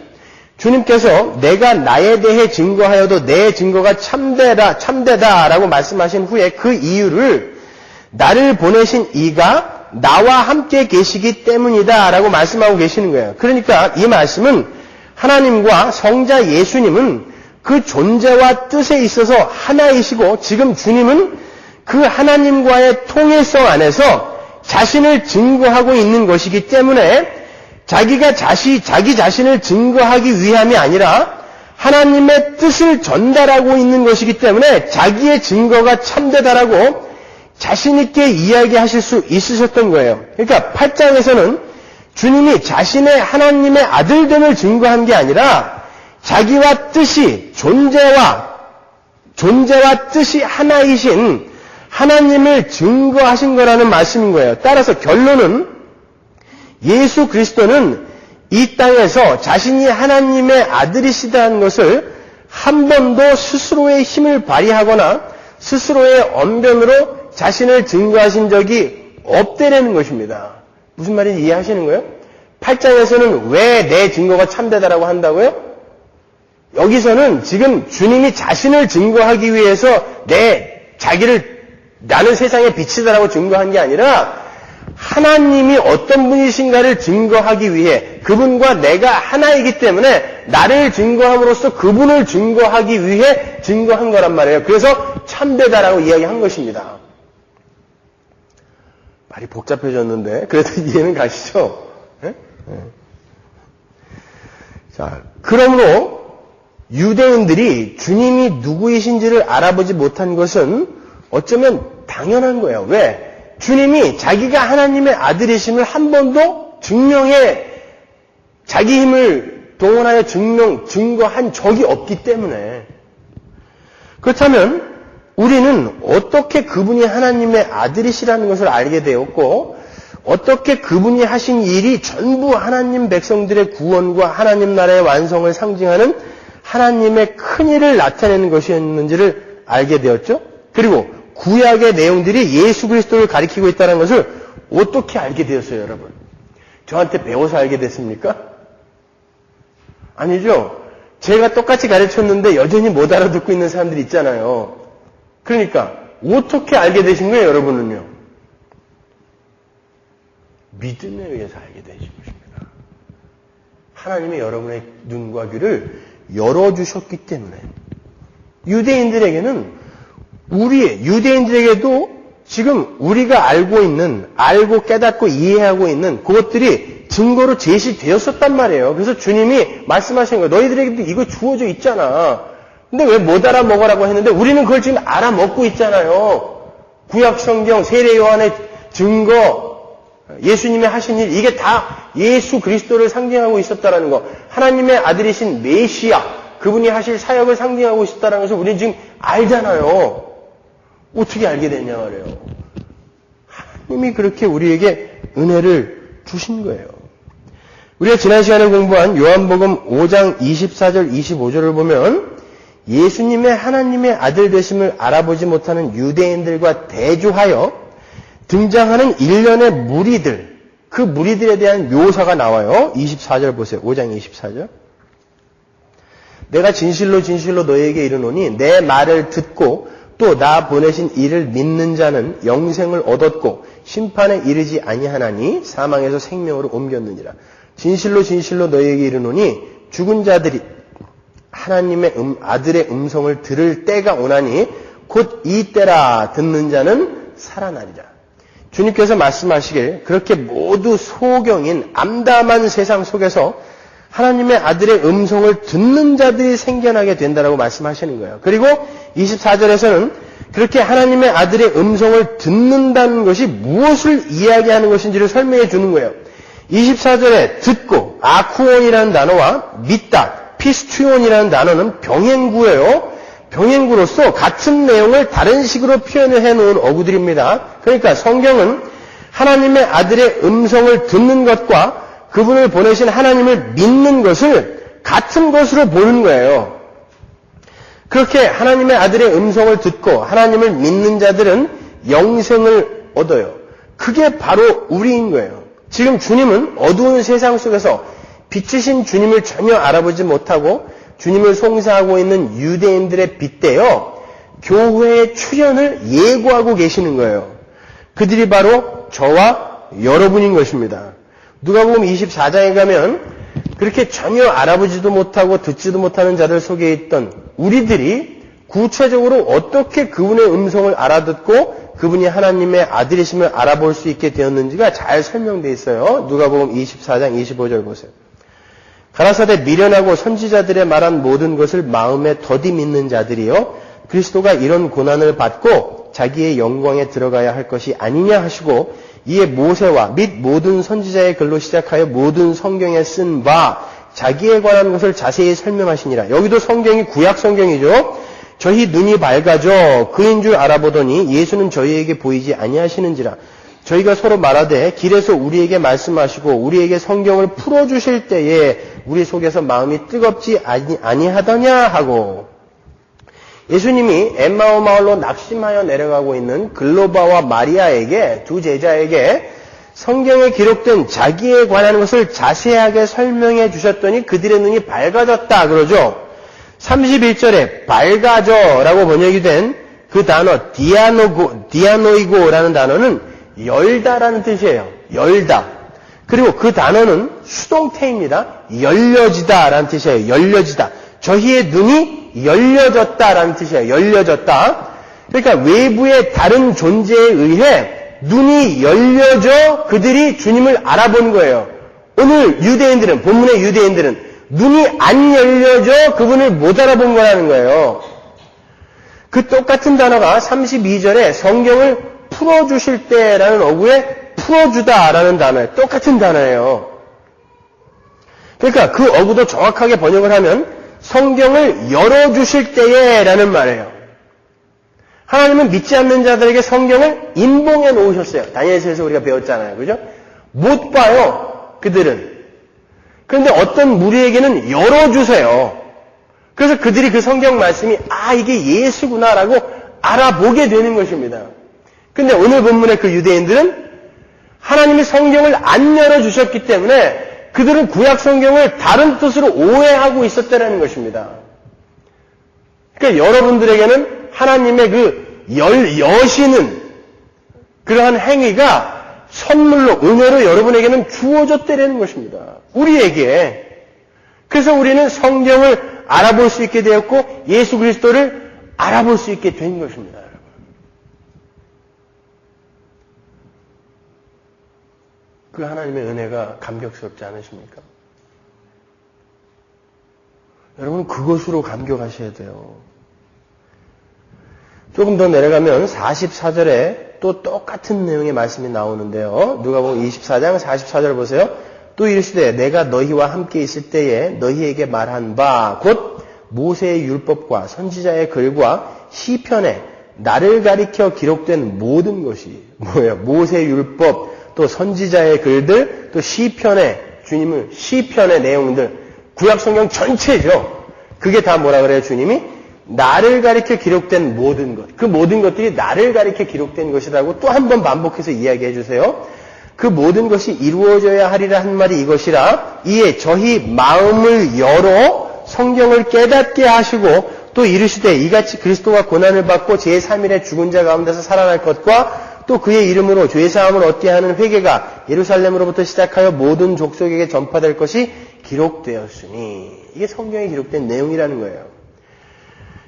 S1: 주님께서 내가 나에 대해 증거하여도 내 증거가 참되다라고 말씀하신 후에 그 이유를 나를 보내신 이가 나와 함께 계시기 때문이다라고 말씀하고 계시는 거예요. 그러니까 이 말씀은 하나님과 성자 예수님은 그 존재와 뜻에 있어서 하나이시고 지금 주님은 그 하나님과의 통일성 안에서 자신을 증거하고 있는 것이기 때문에 자기가 자기 자신을 증거하기 위함이 아니라 하나님의 뜻을 전달하고 있는 것이기 때문에 자기의 증거가 참되다라고 자신 있게 이야기하실 수 있으셨던 거예요. 그러니까 8장에서는 주님이 자신의 하나님의 아들됨을 증거한 게 아니라 자기와 뜻이 존재와 뜻이 하나이신 하나님을 증거하신 거라는 말씀인 거예요. 따라서 결론은 예수 그리스도는 이 땅에서 자신이 하나님의 아들이시다는 것을 한 번도 스스로의 힘을 발휘하거나 스스로의 언변으로 자신을 증거하신 적이 없다는 것입니다. 무슨 말인지 이해하시는 거예요? 8장에서는 왜 내 증거가 참되다라고 한다고요? 여기서는 지금 주님이 자신을 증거하기 위해서 나는 세상의 빛이다라고 증거한 게 아니라 하나님이 어떤 분이신가를 증거하기 위해 그분과 내가 하나이기 때문에 나를 증거함으로써 그분을 증거하기 위해 증거한 거란 말이에요. 그래서 참되다라고 이야기한 것입니다. 말이 복잡해졌는데 그래도 이해는 가시죠? 네? 네. 자, 그러므로 유대인들이 주님이 누구이신지를 알아보지 못한 것은 어쩌면 당연한 거예요. 왜? 주님이 자기가 하나님의 아들이심을 한 번도 자기 힘을 동원하여 증거한 적이 없기 때문에. 그렇다면 우리는 어떻게 그분이 하나님의 아들이시라는 것을 알게 되었고 어떻게 그분이 하신 일이 전부 하나님 백성들의 구원과 하나님 나라의 완성을 상징하는 하나님의 큰 일을 나타내는 것이었는지를 알게 되었죠. 그리고 구약의 내용들이 예수 그리스도를 가리키고 있다는 것을 어떻게 알게 되었어요, 여러분? 저한테 배워서 알게 됐습니까? 아니죠. 제가 똑같이 가르쳤는데 여전히 못 알아듣고 있는 사람들이 있잖아요. 그러니까 어떻게 알게 되신 거예요, 여러분은요? 믿음에 의해서 알게 되신 것입니다. 하나님이 여러분의 눈과 귀를 열어주셨기 때문에 유대인들에게도 지금 우리가 알고 깨닫고 이해하고 있는 그것들이 증거로 제시되었었단 말이에요. 그래서 주님이 말씀하신 거예요. 너희들에게도 이거 주어져 있잖아. 근데 왜 못 알아먹으라고 했는데 우리는 그걸 지금 알아먹고 있잖아요. 구약 성경, 세례 요한의 증거, 예수님이 하신 일, 이게 다 예수 그리스도를 상징하고 있었다라는 거. 하나님의 아들이신 메시아, 그분이 하실 사역을 상징하고 있었다는 것을 우리는 지금 알잖아요. 어떻게 알게 됐냐 말이에요. 하나님이 그렇게 우리에게 은혜를 주신 거예요. 우리가 지난 시간에 공부한 요한복음 5장 24절 25절을 보면 예수님의 하나님의 아들 되심을 알아보지 못하는 유대인들과 대조하여 등장하는 일련의 무리들, 그 무리들에 대한 묘사가 나와요. 24절 보세요. 5장 24절. 내가 진실로 진실로 너희에게 이르노니 내 말을 듣고 또 나 보내신 이를 믿는 자는 영생을 얻었고 심판에 이르지 아니하나니 사망에서 생명으로 옮겼느니라. 진실로 진실로 너희에게 이르노니 죽은 자들이 하나님의 아들의 음성을 들을 때가 오나니 곧 이 때라. 듣는 자는 살아나리라. 주님께서 말씀하시길 그렇게 모두 소경인 암담한 세상 속에서 하나님의 아들의 음성을 듣는 자들이 생겨나게 된다라고 말씀하시는 거예요. 그리고 24절에서는 그렇게 하나님의 아들의 음성을 듣는다는 것이 무엇을 이야기하는 것인지를 설명해 주는 거예요. 24절에 듣고, 아쿠온이라는 단어와 믿다, 피스투온이라는 단어는 병행구예요. 병행구로서 같은 내용을 다른 식으로 표현을 해놓은 어구들입니다. 그러니까 성경은 하나님의 아들의 음성을 듣는 것과 그분을 보내신 하나님을 믿는 것을 같은 것으로 보는 거예요. 그렇게 하나님의 아들의 음성을 듣고 하나님을 믿는 자들은 영생을 얻어요. 그게 바로 우리인 거예요. 지금 주님은 어두운 세상 속에서 빛이신 주님을 전혀 알아보지 못하고 주님을 송사하고 있는 유대인들에 빗대어 교회의 출현을 예고하고 계시는 거예요. 그들이 바로 저와 여러분인 것입니다. 누가복음 24장에 가면 그렇게 전혀 알아보지도 못하고 듣지도 못하는 자들 속에 있던 우리들이 구체적으로 어떻게 그분의 음성을 알아듣고 그분이 하나님의 아들이심을 알아볼 수 있게 되었는지가 잘 설명되어 있어요. 누가복음 24장 25절 보세요. 가라사대 미련하고 선지자들의 말한 모든 것을 마음에 더디 믿는 자들이요 그리스도가 이런 고난을 받고 자기의 영광에 들어가야 할 것이 아니냐 하시고 이에 모세와 및 모든 선지자의 글로 시작하여 모든 성경에 쓴 바 자기에 관한 것을 자세히 설명하시니라. 여기도 성경이 구약 성경이죠. 저희 눈이 밝아져 그인 줄 알아보더니 예수는 저희에게 보이지 아니하시는지라. 저희가 서로 말하되 길에서 우리에게 말씀하시고 우리에게 성경을 풀어주실 때에 우리 속에서 마음이 뜨겁지 아니하더냐 하고. 예수님이 엠마오 마을로 낙심하여 내려가고 있는 글로바와 마리아에게, 두 제자에게 성경에 기록된 자기에 관한 것을 자세하게 설명해 주셨더니 그들의 눈이 밝아졌다 그러죠. 31절에 밝아져라고 번역이 된 그 단어 디아노이고라는 단어는 열다라는 뜻이에요. 열다. 그리고 그 단어는 수동태입니다. 열려지다라는 뜻이에요. 열려지다. 저희의 눈이 열려졌다라는 뜻이에요. 열려졌다. 그러니까 외부의 다른 존재에 의해 눈이 열려져 그들이 주님을 알아본 거예요. 오늘 유대인들은, 본문의 유대인들은 눈이 안 열려져 그분을 못 알아본 거라는 거예요. 그 똑같은 단어가 32절에 성경을 풀어주실 때라는 어구에 풀어주다라는 단어예요. 똑같은 단어예요. 그러니까 그 어구도 정확하게 번역을 하면 성경을 열어주실 때에 라는 말이에요. 하나님은 믿지 않는 자들에게 성경을 인봉해 놓으셨어요. 다니엘서에서 우리가 배웠잖아요. 그죠? 못 봐요. 그들은. 그런데 어떤 무리에게는 열어주세요. 그래서 그들이 그 성경 말씀이 이게 예수구나라고 알아보게 되는 것입니다. 근데 오늘 본문의 그 유대인들은 하나님이 성경을 안 열어주셨기 때문에 그들은 구약 성경을 다른 뜻으로 오해하고 있었다는 것입니다. 그러니까 여러분들에게는 하나님의 그 여시는 그러한 행위가 선물로, 은혜로 여러분에게는 주어졌다는 것입니다. 우리에게. 그래서 우리는 성경을 알아볼 수 있게 되었고 예수 그리스도를 알아볼 수 있게 된 것입니다. 여러분. 그 하나님의 은혜가 감격스럽지 않으십니까? 여러분 그것으로 감격하셔야 돼요. 조금 더 내려가면 44절에 또 똑같은 내용의 말씀이 나오는데요. 누가복음 24장 44절 보세요. 또 이르시되 내가 너희와 함께 있을 때에 너희에게 말한 바 곧 모세의 율법과 선지자의 글과 시편에 나를 가리켜 기록된 모든 것이 뭐예요? 모세의 율법, 또 선지자의 글들, 또 시편의 주님을 시편의 내용들, 구약성경 전체죠. 그게 다 뭐라 그래요? 주님이 나를 가리켜 기록된 모든 것, 그 모든 것들이 나를 가리켜 기록된 것이라고 또 한 번 반복해서 이야기해 주세요. 그 모든 것이 이루어져야 하리라 한 말이 이것이라 이에 저희 마음을 열어 성경을 깨닫게 하시고 또 이르시되 이같이 그리스도가 고난을 받고 제3일에 죽은 자 가운데서 살아날 것과 또 그의 이름으로 죄사함을 얻게 하는 회개가 예루살렘으로부터 시작하여 모든 족속에게 전파될 것이 기록되었으니 이게 성경에 기록된 내용이라는 거예요.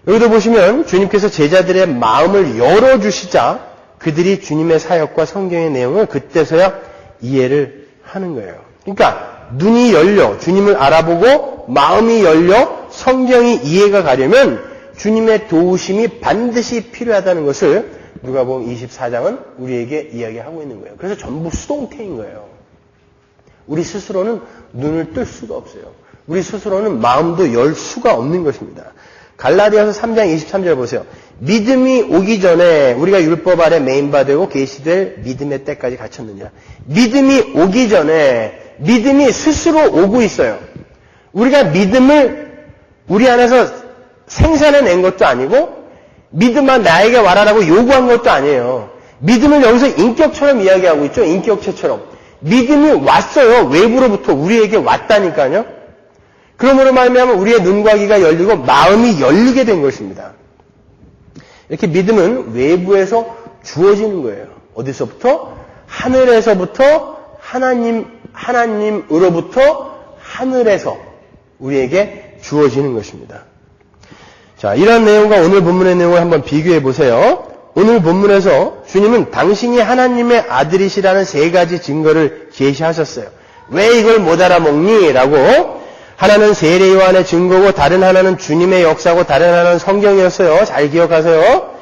S1: 여기도 보시면 주님께서 제자들의 마음을 열어주시자 그들이 주님의 사역과 성경의 내용을 그때서야 이해를 하는 거예요. 그러니까 눈이 열려 주님을 알아보고 마음이 열려 성경이 이해가 가려면 주님의 도우심이 반드시 필요하다는 것을 누가복음 24장은 우리에게 이야기하고 있는 거예요. 그래서 전부 수동태인 거예요. 우리 스스로는 눈을 뜰 수가 없어요. 우리 스스로는 마음도 열 수가 없는 것입니다. 갈라디아서 3장 23절 보세요. 믿음이 오기 전에 우리가 율법 아래 메인바되고 계시될 믿음의 때까지 갇혔느냐. 믿음이 오기 전에 믿음이 스스로 오고 있어요. 우리가 믿음을 우리 안에서 생산해낸 것도 아니고 믿음아 나에게 와라라고 요구한 것도 아니에요. 믿음을 여기서 인격처럼 이야기하고 있죠. 인격체처럼. 믿음이 왔어요. 외부로부터 우리에게 왔다니까요. 그러므로 말미암아 우리의 눈과 귀가 열리고 마음이 열리게 된 것입니다. 이렇게 믿음은 외부에서 주어지는 거예요. 어디서부터? 하늘에서부터 하나님으로부터 하늘에서 우리에게 주어지는 것입니다. 자, 이런 내용과 오늘 본문의 내용을 한번 비교해 보세요. 오늘 본문에서 주님은 당신이 하나님의 아들이시라는 세 가지 증거를 제시하셨어요. 왜 이걸 못 알아먹니? 라고. 하나는 세례 요한의 증거고 다른 하나는 주님의 역사고 다른 하나는 성경이었어요. 잘 기억하세요.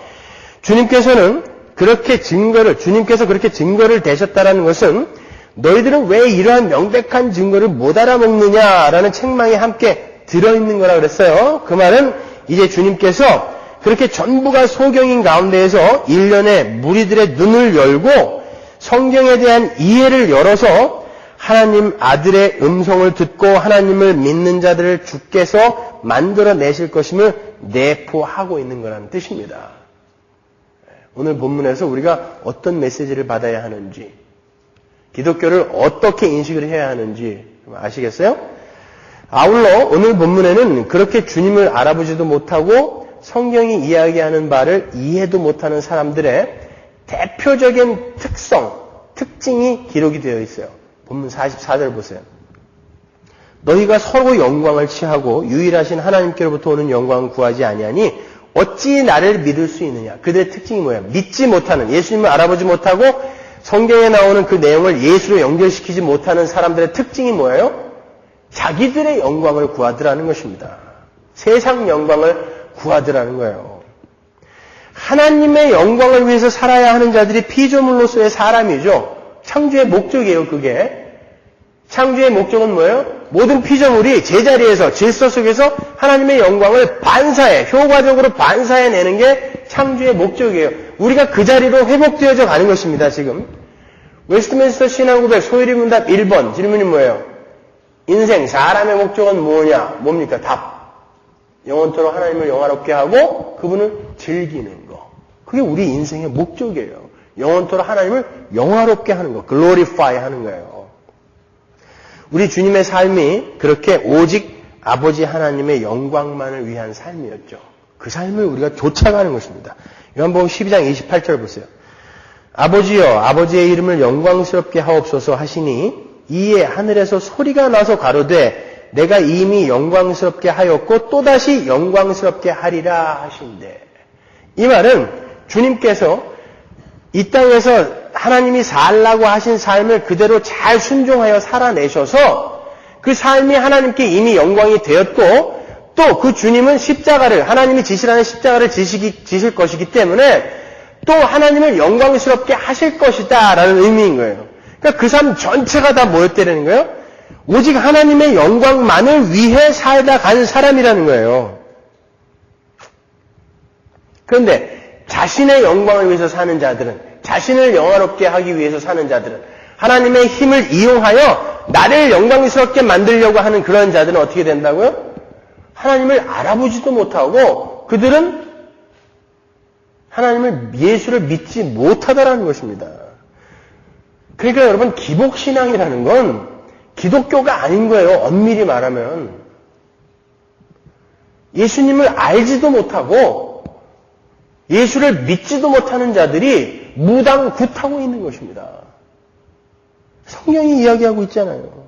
S1: 주님께서 그렇게 증거를 대셨다라는 것은 너희들은 왜 이러한 명백한 증거를 못 알아먹느냐라는 책망이 함께 들어있는 거라 그랬어요. 그 말은 이제 주님께서 그렇게 전부가 소경인 가운데에서 일련의 무리들의 눈을 열고 성경에 대한 이해를 열어서 하나님 아들의 음성을 듣고 하나님을 믿는 자들을 주께서 만들어내실 것임을 내포하고 있는 거라는 뜻입니다. 오늘 본문에서 우리가 어떤 메시지를 받아야 하는지, 기독교를 어떻게 인식을 해야 하는지 아시겠어요? 아울러 오늘 본문에는 그렇게 주님을 알아보지도 못하고 성경이 이야기하는 바를 이해도 못하는 사람들의 대표적인 특징이 기록이 되어 있어요. 본문 44절 보세요. 너희가 서로 영광을 취하고 유일하신 하나님께로부터 오는 영광을 구하지 아니하니 어찌 나를 믿을 수 있느냐. 그들의 특징이 뭐예요? 믿지 못하는, 예수님을 알아보지 못하고 성경에 나오는 그 내용을 예수로 연결시키지 못하는 사람들의 특징이 뭐예요? 자기들의 영광을 구하더라는 것입니다. 세상 영광을 구하더라는 거예요. 하나님의 영광을 위해서 살아야 하는 자들이 피조물로서의 사람이죠. 창조의 목적이에요, 그게. 창조의 목적은 뭐예요? 모든 피조물이 제자리에서, 질서 속에서 하나님의 영광을 효과적으로 반사해내는 게 창조의 목적이에요. 우리가 그 자리로 회복되어져 가는 것입니다, 지금. 웨스트민스터 신앙고백 소요리 문답 1번. 질문이 뭐예요? 인생, 사람의 목적은 뭐냐? 뭡니까? 답. 영원토록 하나님을 영화롭게 하고 그분을 즐기는 거. 그게 우리 인생의 목적이에요. 영원토록 하나님을 영화롭게 하는 거. 글로리파이 하는 거예요. 우리 주님의 삶이 그렇게 오직 아버지 하나님의 영광만을 위한 삶이었죠. 그 삶을 우리가 쫓아가는 것입니다. 요한복음 12장 28절 보세요. 아버지여 아버지의 이름을 영광스럽게 하옵소서 하시니 이에 하늘에서 소리가 나서 가로되 내가 이미 영광스럽게 하였고 또다시 영광스럽게 하리라 하신대. 이 말은 주님께서 이 땅에서 하나님이 살라고 하신 삶을 그대로 잘 순종하여 살아내셔서 그 삶이 하나님께 이미 영광이 되었고 또 그 주님은 십자가를 하나님이 지시라는 십자가를 지실 것이기 때문에 또 하나님을 영광스럽게 하실 것이다 라는 의미인 거예요. 그러니까 그 삶 전체가 다 뭐였다는 거예요? 오직 하나님의 영광만을 위해 살다 간 사람이라는 거예요. 그런데 자신의 영광을 위해서 사는 자들은, 자신을 영화롭게 하기 위해서 사는 자들은, 하나님의 힘을 이용하여 나를 영광스럽게 만들려고 하는 그런 자들은 어떻게 된다고요? 하나님을 알아보지도 못하고 그들은 하나님을, 예수를 믿지 못하다라는 것입니다. 그러니까 여러분, 기복신앙이라는 건 기독교가 아닌 거예요. 엄밀히 말하면. 예수님을 알지도 못하고 예수를 믿지도 못하는 자들이 무당굿하고 있는 것입니다. 성경이 이야기하고 있잖아요.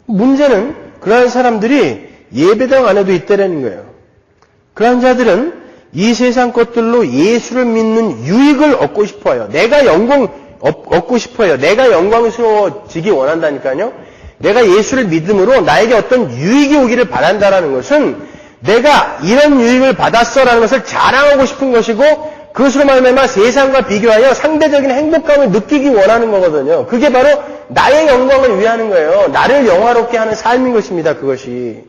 S1: 문제는 그러한 사람들이 예배당 안에도 있다라는 거예요. 그러한 자들은 이 세상 것들로 예수를 믿는 유익을 얻고 싶어요. 내가 영광 얻고 싶어요. 내가 영광스러워지기 원한다니까요. 내가 예수를 믿음으로 나에게 어떤 유익이 오기를 바란다라는 것은 내가 이런 유익을 받았어라는 것을 자랑하고 싶은 것이고 그것으로 말미암아 세상과 비교하여 상대적인 행복감을 느끼기 원하는 거거든요. 그게 바로 나의 영광을 위하는 거예요. 나를 영화롭게 하는 삶인 것입니다. 그것이.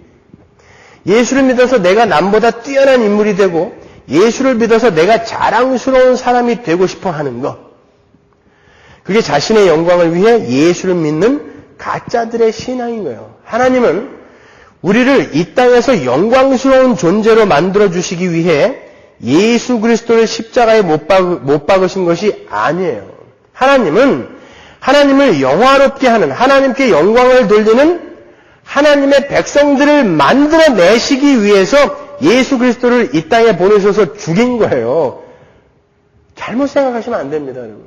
S1: 예수를 믿어서 내가 남보다 뛰어난 인물이 되고 예수를 믿어서 내가 자랑스러운 사람이 되고 싶어 하는 것. 그게 자신의 영광을 위해 예수를 믿는 가짜들의 신앙인 거예요. 하나님은 우리를 이 땅에서 영광스러운 존재로 만들어주시기 위해 예수 그리스도를 십자가에 못 박으신 것이 아니에요. 하나님은 하나님을 영화롭게 하는, 하나님께 영광을 돌리는 하나님의 백성들을 만들어내시기 위해서 예수 그리스도를 이 땅에 보내셔서 죽인 거예요. 잘못 생각하시면 안 됩니다, 여러분.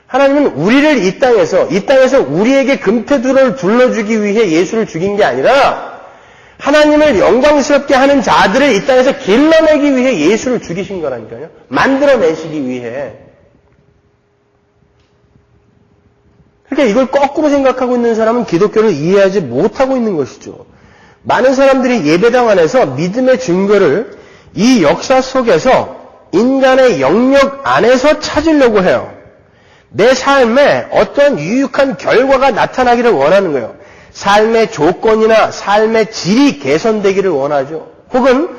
S1: 하나님은 우리를 이 땅에서 우리에게 금태두를 둘러주기 위해 예수를 죽인 게 아니라 하나님을 영광스럽게 하는 자들을 이 땅에서 길러내기 위해 예수를 죽이신 거라니까요. 만들어내시기 위해. 그러니까 이걸 거꾸로 생각하고 있는 사람은 기독교를 이해하지 못하고 있는 것이죠. 많은 사람들이 예배당 안에서 믿음의 증거를 이 역사 속에서 인간의 영역 안에서 찾으려고 해요. 내 삶에 어떤 유익한 결과가 나타나기를 원하는 거예요. 삶의 조건이나 삶의 질이 개선되기를 원하죠. 혹은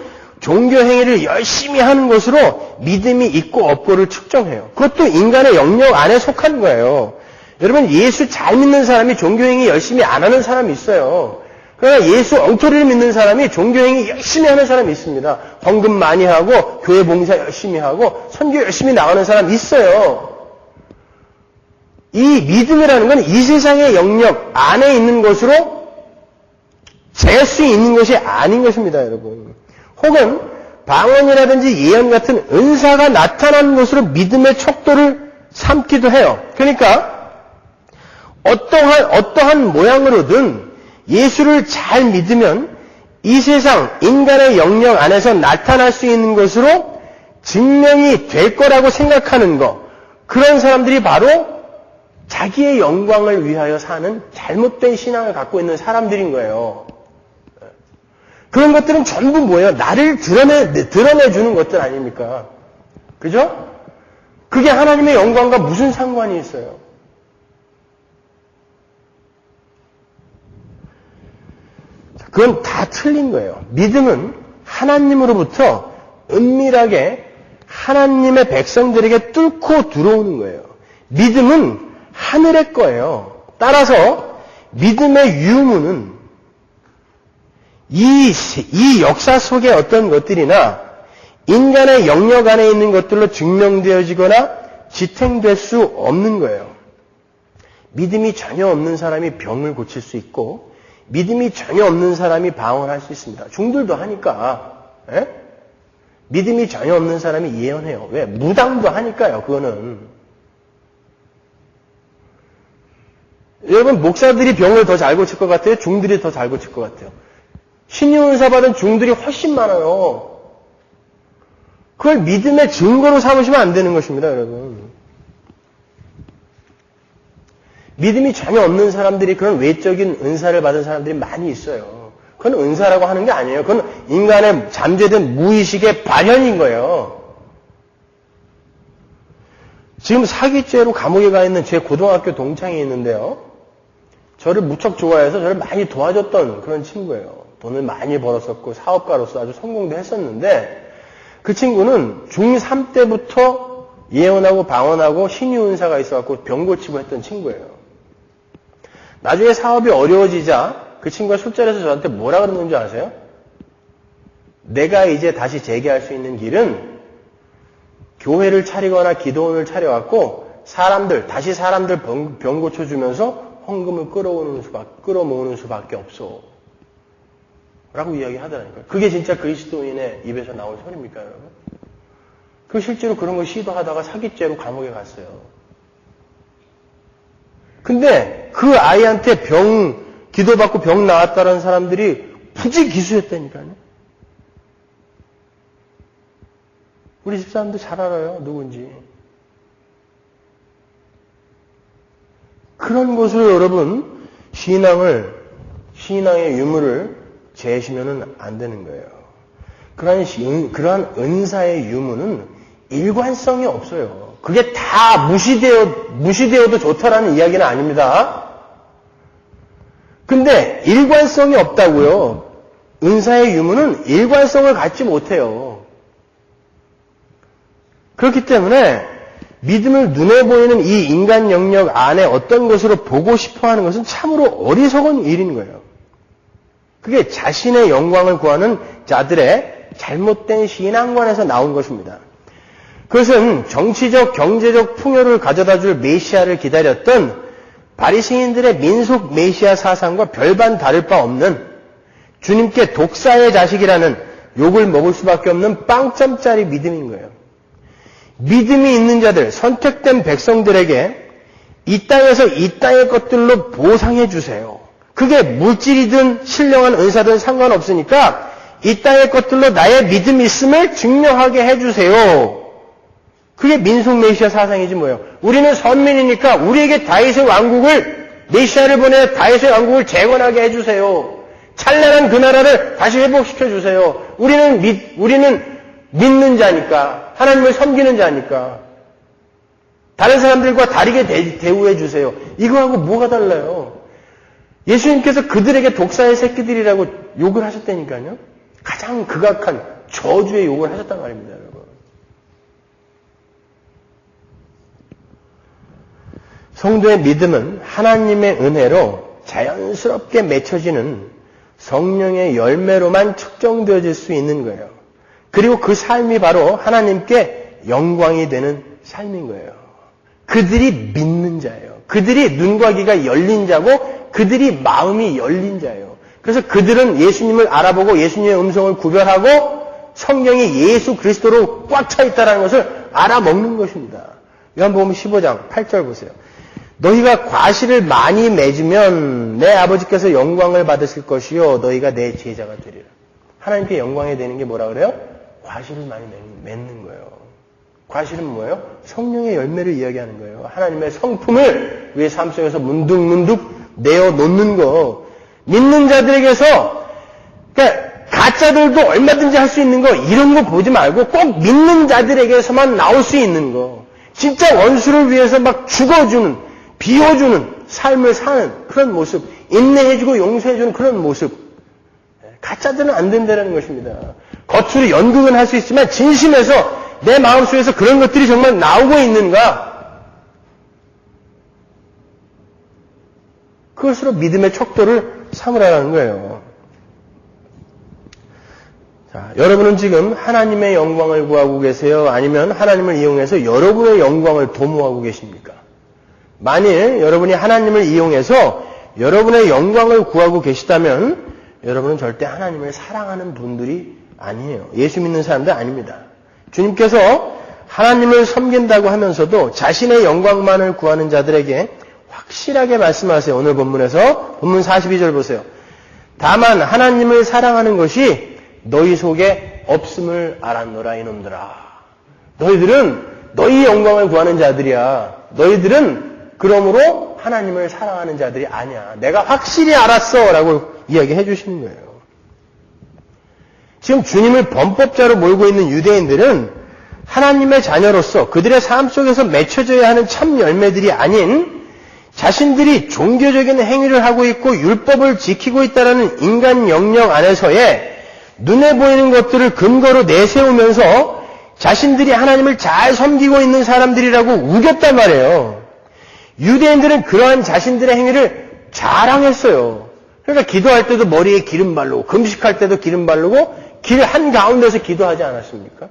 S1: 종교 행위를 열심히 하는 것으로 믿음이 있고 없고를 측정해요. 그것도 인간의 영역 안에 속한 거예요. 여러분, 예수 잘 믿는 사람이 종교 행위 열심히 안 하는 사람이 있어요. 그러나 예수 엉터리를 믿는 사람이 종교 행위 열심히 하는 사람이 있습니다. 헌금 많이 하고 교회 봉사 열심히 하고 선교 열심히 나가는 사람이 있어요. 이 믿음이라는 건 이 세상의 영역 안에 있는 것으로 잴 수 있는 것이 아닌 것입니다, 여러분. 혹은 방언이라든지 예언 같은 은사가 나타나는 것으로 믿음의 척도를 삼기도 해요. 그러니까 어떠한 모양으로든 예수를 잘 믿으면 이 세상 인간의 영역 안에서 나타날 수 있는 것으로 증명이 될 거라고 생각하는 것. 그런 사람들이 바로 자기의 영광을 위하여 사는 잘못된 신앙을 갖고 있는 사람들인 거예요. 그런 것들은 전부 뭐예요? 나를 드러내주는 것들 아닙니까? 그죠? 그게 하나님의 영광과 무슨 상관이 있어요? 그건 다 틀린 거예요. 믿음은 하나님으로부터 은밀하게 하나님의 백성들에게 뚫고 들어오는 거예요. 믿음은 하늘의 거예요. 따라서 믿음의 유무는 이 역사 속의 어떤 것들이나 인간의 영역 안에 있는 것들로 증명되어지거나 지탱될 수 없는 거예요. 믿음이 전혀 없는 사람이 병을 고칠 수 있고 믿음이 전혀 없는 사람이 방언할 수 있습니다. 중들도 하니까. 에? 믿음이 전혀 없는 사람이 예언해요. 왜? 무당도 하니까요. 그거는. 여러분, 목사들이 병을 더 잘 고칠 것 같아요? 중들이 더 잘 고칠 것 같아요? 신유은사 받은 중들이 훨씬 많아요. 그걸 믿음의 증거로 삼으시면 안 되는 것입니다, 여러분. 믿음이 전혀 없는 사람들이 그런 외적인 은사를 받은 사람들이 많이 있어요. 그건 은사라고 하는 게 아니에요. 그건 인간의 잠재된 무의식의 발현인 거예요. 지금 사기죄로 감옥에 가 있는 제 고등학교 동창이 있는데요. 저를 무척 좋아해서 저를 많이 도와줬던 그런 친구예요. 돈을 많이 벌었었고 사업가로서 아주 성공도 했었는데 그 친구는 중3 때부터 예언하고 방언하고 신유은사가 있어갖고 병 고치고 했던 친구예요. 나중에 사업이 어려워지자 그 친구가 술자리에서 저한테 뭐라 그러는 줄 아세요? 내가 이제 다시 재기할 수 있는 길은 교회를 차리거나 기도원을 차려갖고 다시 사람들 병 고쳐주면서 헌금을 끌어모으는 수밖에 없어. 라고 이야기하더라니까요. 그게 진짜 그리스도인의 입에서 나올 소리입니까, 여러분? 그 실제로 그런 걸 시도하다가 사기죄로 감옥에 갔어요. 근데 그 아이한테 기도받고 병 나았다는 사람들이 부지기수였다니까요. 우리 집사람도 잘 알아요, 누군지. 그런 것을 여러분, 신앙의 유무를 재시면은 안 되는 거예요. 그러한 은사의 유무는 일관성이 없어요. 그게 다 무시되어도 좋다라는 이야기는 아닙니다. 근데 일관성이 없다고요. 은사의 유무는 일관성을 갖지 못해요. 그렇기 때문에 믿음을 눈에 보이는 이 인간 영역 안에 어떤 것으로 보고 싶어 하는 것은 참으로 어리석은 일인 거예요. 그게 자신의 영광을 구하는 자들의 잘못된 신앙관에서 나온 것입니다. 그것은 정치적, 경제적 풍요를 가져다줄 메시아를 기다렸던 바리새인들의 민속 메시아 사상과 별반 다를 바 없는 주님께 독사의 자식이라는 욕을 먹을 수밖에 없는 빵점짜리 믿음인 거예요. 믿음이 있는 자들, 선택된 백성들에게 이 땅에서 이 땅의 것들로 보상해 주세요. 그게 물질이든 신령한 은사든 상관없으니까 이 땅의 것들로 나의 믿음이 있음을 증명하게 해주세요. 그게 민속 메시아 사상이지 뭐예요. 우리는 선민이니까 우리에게 다윗의 왕국을, 메시아를 보내 다윗의 왕국을 재건하게 해주세요. 찬란한 그 나라를 다시 회복시켜 주세요. 우리는 믿는 자니까, 하나님을 섬기는 자니까 다른 사람들과 다르게 대우해 주세요. 이거하고 뭐가 달라요? 예수님께서 그들에게 독사의 새끼들이라고 욕을 하셨다니까요. 가장 극악한 저주의 욕을 하셨단 말입니다, 여러분. 성도의 믿음은 하나님의 은혜로 자연스럽게 맺혀지는 성령의 열매로만 측정되어질 수 있는 거예요. 그리고 그 삶이 바로 하나님께 영광이 되는 삶인 거예요. 그들이 믿는 자예요. 그들이 눈과 귀가 열린 자고 그들이 마음이 열린 자예요. 그래서 그들은 예수님을 알아보고 예수님의 음성을 구별하고 성경이 예수 그리스도로 꽉 차 있다는 것을 알아먹는 것입니다. 요한복음 15장 8절 보세요. 너희가 과실을 많이 맺으면 내 아버지께서 영광을 받으실 것이요 너희가 내 제자가 되리라. 하나님께 영광이 되는 게 뭐라 그래요? 과실을 많이 맺는 거예요. 과실은 뭐예요? 성령의 열매를 이야기하는 거예요. 하나님의 성품을 우리의 삶 속에서 문득문득 내어놓는 거. 믿는 자들에게서, 그러니까 가짜들도 얼마든지 할 수 있는 거, 이런 거 보지 말고 꼭 믿는 자들에게서만 나올 수 있는 거. 진짜 원수를 위해서 막 죽어주는, 비워주는 삶을 사는 그런 모습, 인내해주고 용서해주는 그런 모습. 가짜들은 안 된다는 것입니다. 겉으로 연극은 할 수 있지만 진심에서 내 마음속에서 그런 것들이 정말 나오고 있는가? 그것으로 믿음의 척도를 삼으라는 거예요. 자, 여러분은 지금 하나님의 영광을 구하고 계세요? 아니면 하나님을 이용해서 여러분의 영광을 도모하고 계십니까? 만일 여러분이 하나님을 이용해서 여러분의 영광을 구하고 계시다면 여러분은 절대 하나님을 사랑하는 분들이 아니에요. 예수 믿는 사람들 아닙니다. 주님께서 하나님을 섬긴다고 하면서도 자신의 영광만을 구하는 자들에게 확실하게 말씀하세요. 오늘 본문에서 본문 42절 보세요. 다만 하나님을 사랑하는 것이 너희 속에 없음을 알았노라 이놈들아. 너희들은 너희 영광을 구하는 자들이야. 너희들은 그러므로 하나님을 사랑하는 자들이 아니야. 내가 확실히 알았어 라고 이야기해 주시는 거예요. 지금 주님을 범법자로 몰고 있는 유대인들은 하나님의 자녀로서 그들의 삶 속에서 맺혀져야 하는 참 열매들이 아닌 자신들이 종교적인 행위를 하고 있고 율법을 지키고 있다는 인간 영역 안에서의 눈에 보이는 것들을 근거로 내세우면서 자신들이 하나님을 잘 섬기고 있는 사람들이라고 우겼단 말이에요. 유대인들은 그러한 자신들의 행위를 자랑했어요. 그러니까 기도할 때도 머리에 기름 바르고 금식할 때도 기름 바르고 길 한가운데서 기도하지 않았습니까?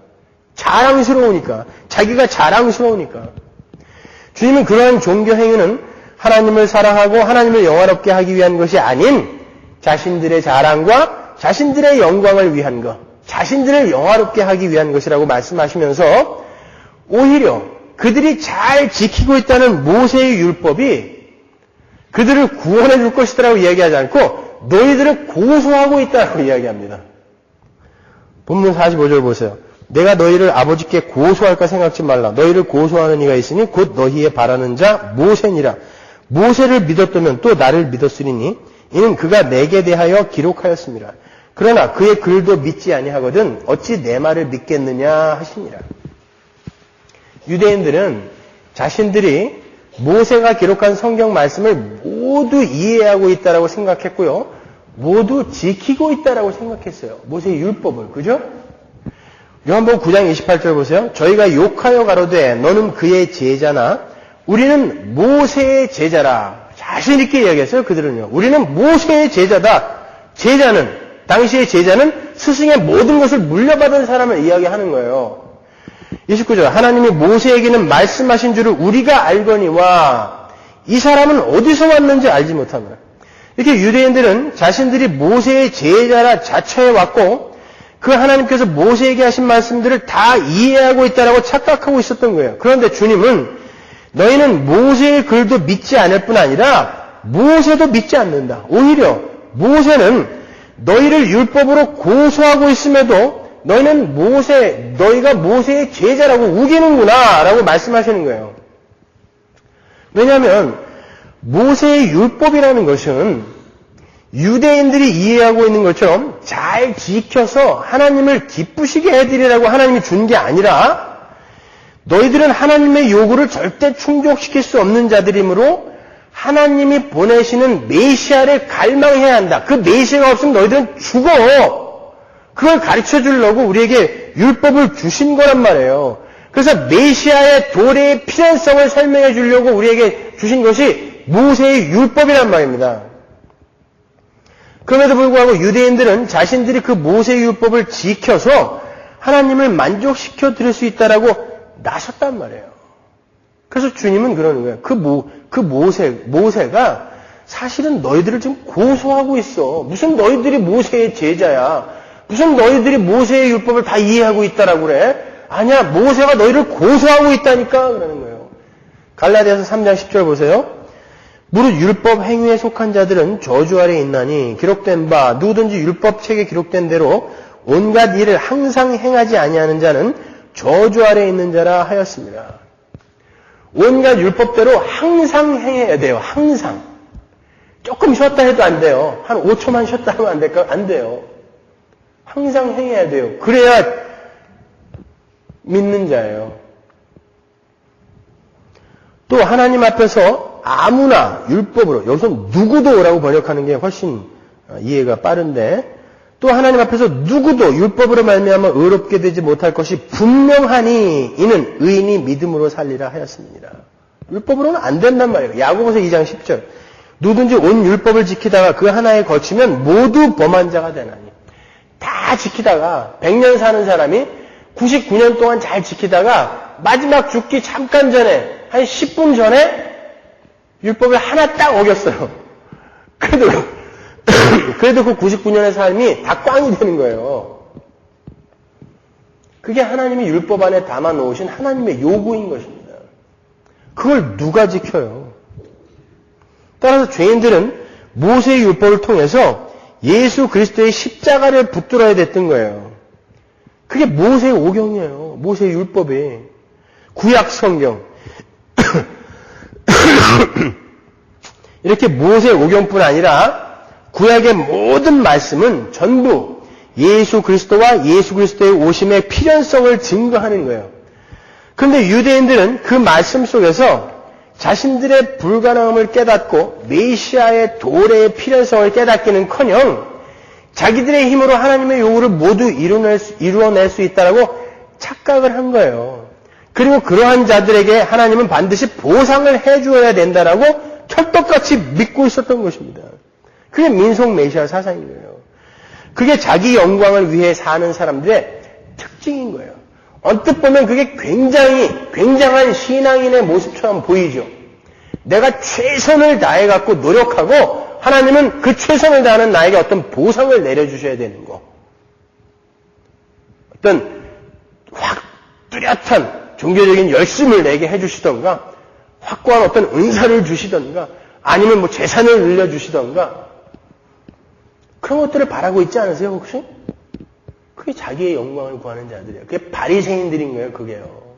S1: 자랑스러우니까. 자기가 자랑스러우니까. 주님은 그러한 종교 행위는 하나님을 사랑하고 하나님을 영화롭게 하기 위한 것이 아닌 자신들의 자랑과 자신들의 영광을 위한 것, 자신들을 영화롭게 하기 위한 것이라고 말씀하시면서 오히려 그들이 잘 지키고 있다는 모세의 율법이 그들을 구원해 줄 것이라고 이야기하지 않고 너희들을 고소하고 있다고 이야기합니다. 본문 45절 보세요. 내가 너희를 아버지께 고소할까 생각지 말라. 너희를 고소하는 이가 있으니 곧 너희의 바라는 자 모세니라. 모세를 믿었다면 또 나를 믿었으리니 이는 그가 내게 대하여 기록하였습니다. 그러나 그의 글도 믿지 아니하거든 어찌 내 말을 믿겠느냐 하시니라. 유대인들은 자신들이 모세가 기록한 성경 말씀을 모두 이해하고 있다라고 생각했고요. 모두 지키고 있다라고 생각했어요. 모세의 율법을. 그죠? 요한복음 9장 28절 보세요. 저희가 욕하여 가로되 너는 그의 제자나 우리는 모세의 제자라. 자신 있게 이야기했어요. 그들은요. 우리는 모세의 제자다. 제자는 당시의 제자는 스승의 모든 것을 물려받은 사람을 이야기하는 거예요. 29절 하나님이 모세에게는 말씀하신 줄을 우리가 알거니와 이 사람은 어디서 왔는지 알지 못하노라. 이렇게 유대인들은 자신들이 모세의 제자라 자처해 왔고 그 하나님께서 모세에게 하신 말씀들을 다 이해하고 있다라고 착각하고 있었던 거예요. 그런데 주님은 너희는 모세의 글도 믿지 않을 뿐 아니라 모세도 믿지 않는다. 오히려 모세는 너희를 율법으로 고소하고 있음에도 너희가 모세의 제자라고 우기는구나 라고 말씀하시는 거예요. 왜냐하면 모세의 율법이라는 것은 유대인들이 이해하고 있는 것처럼 잘 지켜서 하나님을 기쁘시게 해드리라고 하나님이 준 게 아니라 너희들은 하나님의 요구를 절대 충족시킬 수 없는 자들이므로 하나님이 보내시는 메시아를 갈망해야 한다. 그 메시아가 없으면 너희들은 죽어. 그걸 가르쳐 주려고 우리에게 율법을 주신 거란 말이에요. 그래서 메시아의 도래의 필연성을 설명해 주려고 우리에게 주신 것이 모세의 율법이란 말입니다. 그럼에도 불구하고 유대인들은 자신들이 그 모세의 율법을 지켜서 하나님을 만족시켜 드릴 수 있다라고 나섰단 말이에요. 그래서 주님은 그러는 거예요. 그 모세가 사실은 너희들을 지금 고소하고 있어. 무슨 너희들이 모세의 제자야. 무슨 너희들이 모세의 율법을 다 이해하고 있다라고 그래. 아니야, 모세가 너희를 고소하고 있다니까 그러는 거예요. 갈라디아서 3장 10절 보세요. 무릇 율법 행위에 속한 자들은 저주 아래 있나니 기록된 바 누구든지 율법책에 기록된 대로 온갖 일을 항상 행하지 아니하는 자는 저주 아래 있는 자라 하였습니다. 온갖 율법대로 항상 행해야 돼요. 항상. 조금 쉬었다 해도 안 돼요. 한 5초만 쉬었다 하면 안 될까요? 안 돼요. 항상 행해야 돼요. 그래야 믿는 자예요. 또 하나님 앞에서 아무나 율법으로, 여기서 누구도라고 번역하는 게 훨씬 이해가 빠른데 또 하나님 앞에서 누구도 율법으로 말미암아 의롭게 되지 못할 것이 분명하니 이는 의인이 믿음으로 살리라 하였습니다. 율법으로는 안 된단 말이에요. 야고보서 2장 10절. 누구든지 온 율법을 지키다가 그 하나에 거치면 모두 범한 자가 되나니. 다 지키다가 100년 사는 사람이 99년 동안 잘 지키다가 마지막 죽기 잠깐 전에 한 10분 전에 율법을 하나 딱 어겼어요. 그래도 그 99년의 삶이 다 꽝이 되는 거예요. 그게 하나님이 율법 안에 담아 놓으신 하나님의 요구인 것입니다. 그걸 누가 지켜요? 따라서 죄인들은 모세의 율법을 통해서 예수 그리스도의 십자가를 붙들어야 됐던 거예요. 그게 모세의 오경이에요. 모세의 율법이. 구약 성경. 이렇게 모세 오경뿐 아니라 구약의 모든 말씀은 전부 예수 그리스도와 예수 그리스도의 오심의 필연성을 증거하는 거예요. 그런데 유대인들은 그 말씀 속에서 자신들의 불가능함을 깨닫고 메시아의 도래의 필연성을 깨닫기는커녕 자기들의 힘으로 하나님의 요구를 모두 이루어낼 수 있다라고 착각을 한 거예요. 그리고 그러한 자들에게 하나님은 반드시 보상을 해주어야 된다라고 철떡같이 믿고 있었던 것입니다. 그게 민속 메시아 사상인 거예요. 그게 자기 영광을 위해 사는 사람들의 특징인 거예요. 언뜻 보면 그게 굉장한 신앙인의 모습처럼 보이죠. 내가 최선을 다해갖고 노력하고 하나님은 그 최선을 다하는 나에게 어떤 보상을 내려주셔야 되는 거. 어떤 확 뚜렷한 종교적인 열심을 내게 해주시던가 확고한 어떤 은사를 주시던가 아니면 뭐 재산을 늘려주시던가 그런 것들을 바라고 있지 않으세요 혹시? 그게 자기의 영광을 구하는 자들이에요. 그게 바리새인들인 거예요. 그게요.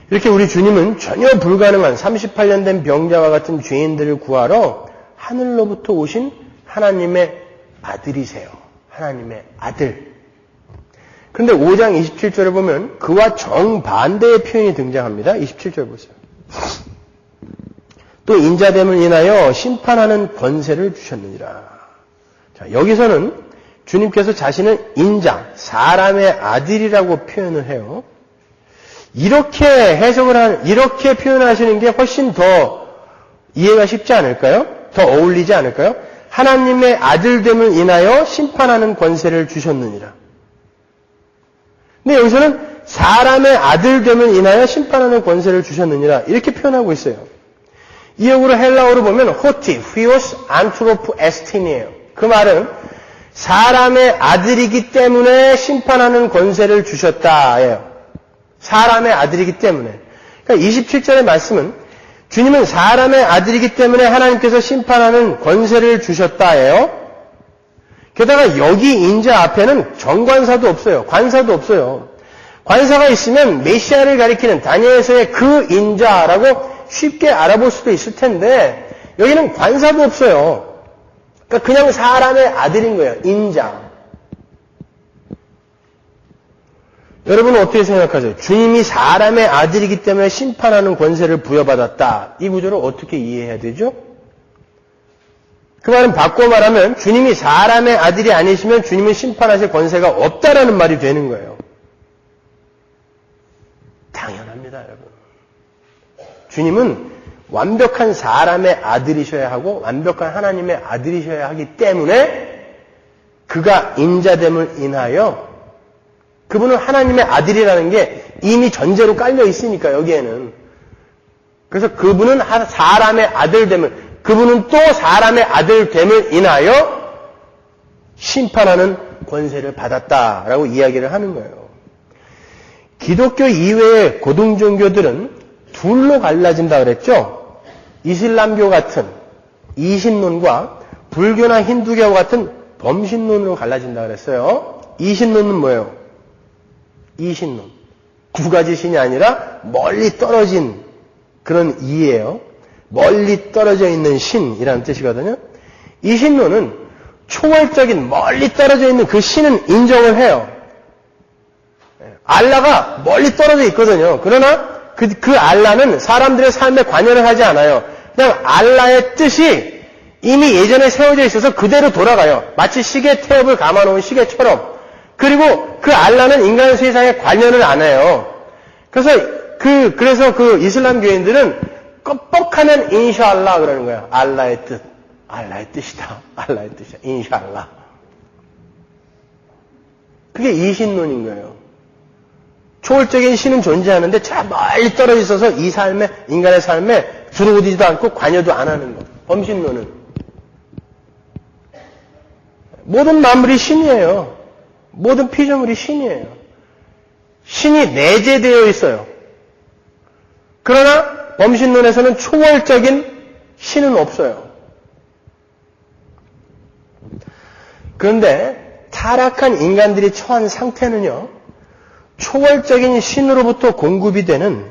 S1: 이렇게 우리 주님은 전혀 불가능한 38년 된 병자와 같은 죄인들을 구하러 하늘로부터 오신 하나님의 아들이세요. 하나님의 아들. 그런데 5장 27절을 보면 그와 정반대의 표현이 등장합니다. 27절 보세요. 또 인자됨을 인하여 심판하는 권세를 주셨느니라. 자, 여기서는 주님께서 자신을 인자, 사람의 아들이라고 표현을 해요. 이렇게 이렇게 표현하시는 게 훨씬 더 이해가 쉽지 않을까요? 더 어울리지 않을까요? 하나님의 아들됨을 인하여 심판하는 권세를 주셨느니라. 근데 여기서는 사람의 아들됨을 인하여 심판하는 권세를 주셨느니라. 이렇게 표현하고 있어요. 이 역으로 헬라어로 보면 호티, 휘오스, 안트로프, 에스틴이에요. 그 말은 사람의 아들이기 때문에 심판하는 권세를 주셨다예요. 사람의 아들이기 때문에. 그러니까 27절의 말씀은 주님은 사람의 아들이기 때문에 하나님께서 심판하는 권세를 주셨다예요. 게다가 여기 인자 앞에는 정관사도 없어요. 관사도 없어요. 관사가 있으면 메시아를 가리키는 다니엘서의 그 인자라고 쉽게 알아볼 수도 있을 텐데 여기는 관사도 없어요. 그러니까 그냥 사람의 아들인 거예요. 인자. 여러분은 어떻게 생각하세요? 주님이 사람의 아들이기 때문에 심판하는 권세를 부여받았다. 이 구조를 어떻게 이해해야 되죠? 그 말은 바꿔 말하면 주님이 사람의 아들이 아니시면 주님은 심판하실 권세가 없다라는 말이 되는 거예요. 당연합니다, 여러분. 주님은 완벽한 사람의 아들이셔야 하고 완벽한 하나님의 아들이셔야 하기 때문에 그가 인자됨을 인하여 그분은 하나님의 아들이라는 게 이미 전제로 깔려 있으니까 여기에는. 그래서 그분은 사람의 아들됨을, 그분은 또 사람의 아들됨을 인하여 심판하는 권세를 받았다라고 이야기를 하는 거예요. 기독교 이외의 고등종교들은 둘로 갈라진다 그랬죠. 이슬람교 같은 이신론과 불교나 힌두교 같은 범신론으로 갈라진다 그랬어요. 이신론은 뭐예요? 이신론. 두 가지 신이 아니라 멀리 떨어진 그런 이예요. 멀리 떨어져 있는 신이라는 뜻이거든요. 이신론은 초월적인 멀리 떨어져 있는 그 신은 인정을 해요. 알라가 멀리 떨어져 있거든요. 그러나 그 알라는 사람들의 삶에 관여를 하지 않아요. 그냥 알라의 뜻이 이미 예전에 세워져 있어서 그대로 돌아가요. 마치 시계 태엽을 감아놓은 시계처럼. 그리고 그 알라는 인간 세상에 관여를 안 해요. 그래서 그 이슬람 교인들은 껌뻑하면 인샤알라 그러는 거예요. 알라의 뜻. 알라의 뜻이다. 알라의 뜻이다. 인샤알라. 그게 이신론인 거예요. 초월적인 신은 존재하는데 저 멀리 떨어져 있어서 이 삶에, 인간의 삶에 들어오지도 않고 관여도 안 하는 거. 범신론은. 모든 만물이 신이에요. 모든 피조물이 신이에요. 신이 내재되어 있어요. 그러나 범신론에서는 초월적인 신은 없어요. 그런데 타락한 인간들이 처한 상태는요, 초월적인 신으로부터 공급이 되는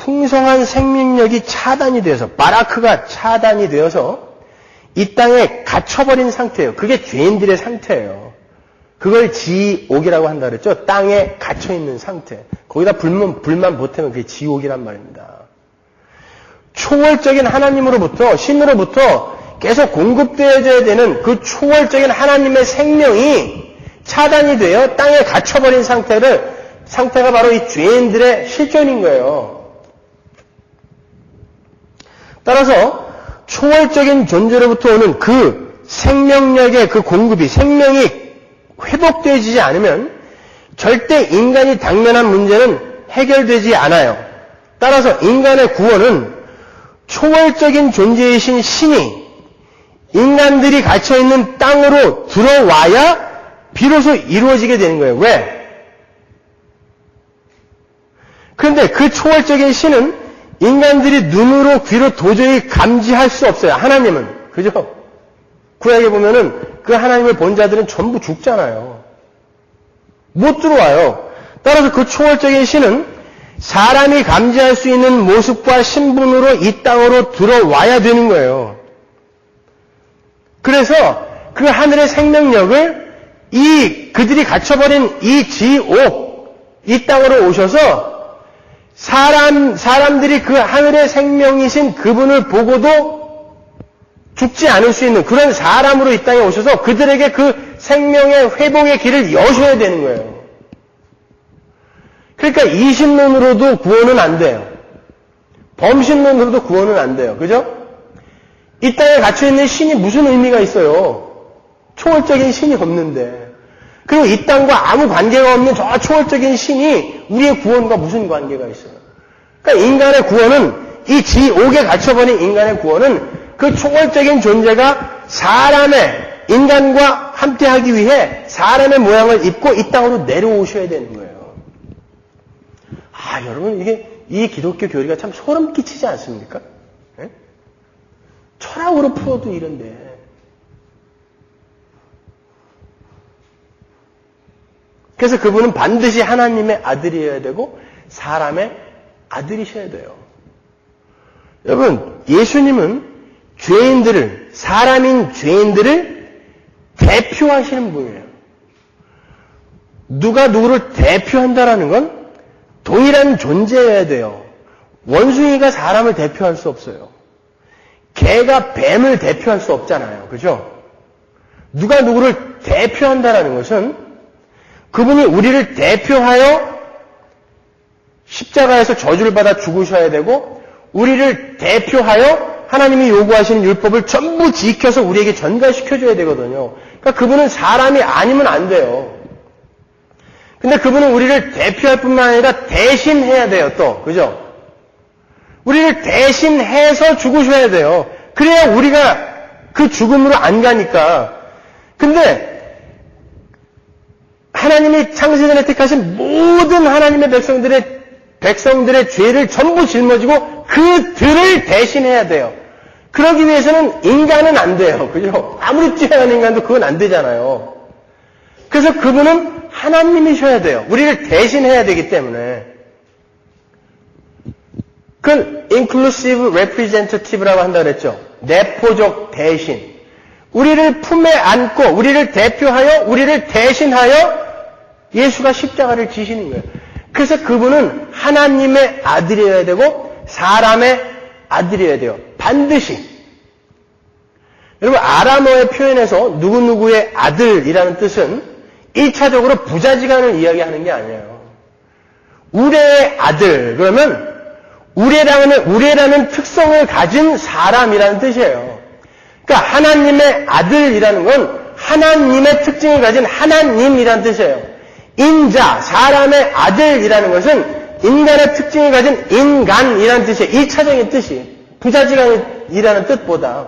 S1: 풍성한 생명력이 차단이 되어서, 바라크가 차단이 되어서 이 땅에 갇혀버린 상태예요. 그게 죄인들의 상태예요. 그걸 지옥이라고 한다 그랬죠. 땅에 갇혀있는 상태. 거기다 불만 보태면 그게 지옥이란 말입니다. 초월적인 하나님으로부터, 신으로부터 계속 공급되어져야 되는 그 초월적인 하나님의 생명이 차단이 되어 땅에 갇혀버린 상태가 바로 이 죄인들의 실존인 거예요. 따라서 초월적인 존재로부터 오는 그 생명력의 그 공급이, 생명이 회복되지 않으면 절대 인간이 당면한 문제는 해결되지 않아요. 따라서 인간의 구원은 초월적인 존재이신 신이 인간들이 갇혀있는 땅으로 들어와야 비로소 이루어지게 되는 거예요. 왜? 그런데 그 초월적인 신은 인간들이 눈으로 귀로 도저히 감지할 수 없어요. 하나님은. 그죠? 구약에 보면은 그 하나님을 본 자들은 전부 죽잖아요. 못 들어와요. 따라서 그 초월적인 신은 사람이 감지할 수 있는 모습과 신분으로 이 땅으로 들어와야 되는 거예요. 그래서 그 하늘의 생명력을 그들이 갇혀버린 이 지옥, 이 땅으로 오셔서 사람들이 그 하늘의 생명이신 그분을 보고도 죽지 않을 수 있는 그런 사람으로 이 땅에 오셔서 그들에게 그 생명의 회복의 길을 여셔야 되는 거예요. 그러니까 이신론으로도 구원은 안 돼요. 범신론으로도 구원은 안 돼요. 그죠? 이 땅에 갇혀있는 신이 무슨 의미가 있어요? 초월적인 신이 없는데. 그리고 이 땅과 아무 관계가 없는 저 초월적인 신이 우리의 구원과 무슨 관계가 있어요? 그러니까 인간의 구원은, 이 지옥에 갇혀버린 인간의 구원은 그 초월적인 존재가 인간과 함께하기 위해 사람의 모양을 입고 이 땅으로 내려오셔야 되는 거예요. 여러분, 이 기독교 교리가 참 소름 끼치지 않습니까? 네? 철학으로 풀어도 이런데. 그래서 그분은 반드시 하나님의 아들이어야 되고 사람의 아들이셔야 돼요. 여러분, 예수님은 사람인 죄인들을 대표하시는 분이에요. 누가 누구를 대표한다라는 건 동일한 존재여야 돼요. 원숭이가 사람을 대표할 수 없어요. 개가 뱀을 대표할 수 없잖아요. 그죠? 누가 누구를 대표한다라는 것은 그분이 우리를 대표하여 십자가에서 저주를 받아 죽으셔야 되고 우리를 대표하여 하나님이 요구하시는 율법을 전부 지켜서 우리에게 전가시켜줘야 되거든요. 그러니까 그분은 사람이 아니면 안 돼요. 근데 그분은 우리를 대표할 뿐만 아니라 대신해야 돼요, 또. 그죠? 우리를 대신해서 죽으셔야 돼요. 그래야 우리가 그 죽음으로 안 가니까. 근데 하나님이 창세전에 택하신 모든 하나님의 백성들의 죄를 전부 짊어지고 그들을 대신해야 돼요. 그러기 위해서는 인간은 안 돼요. 그죠? 아무리 뛰어난 인간도 그건 안 되잖아요. 그래서 그분은 하나님이셔야 돼요. 우리를 대신해야 되기 때문에. 그건 inclusive representative라고 한다고 그랬죠. 내포적 대신. 우리를 품에 안고 우리를 대표하여 우리를 대신하여 예수가 십자가를 지시는 거예요. 그래서 그분은 하나님의 아들이어야 되고 사람의 아들이어야 돼요. 반드시. 여러분, 아람어의 표현에서 누구누구의 아들이라는 뜻은 1차적으로 부자지간을 이야기하는 게 아니에요. 우레의 아들, 그러면 우레라는 특성을 가진 사람이라는 뜻이에요. 그러니까 하나님의 아들이라는 건 하나님의 특징을 가진 하나님이라는 뜻이에요. 인자, 사람의 아들이라는 것은 인간의 특징을 가진 인간이라는 뜻이에요. 1차적인 뜻이. 부자지간이라는 뜻보다.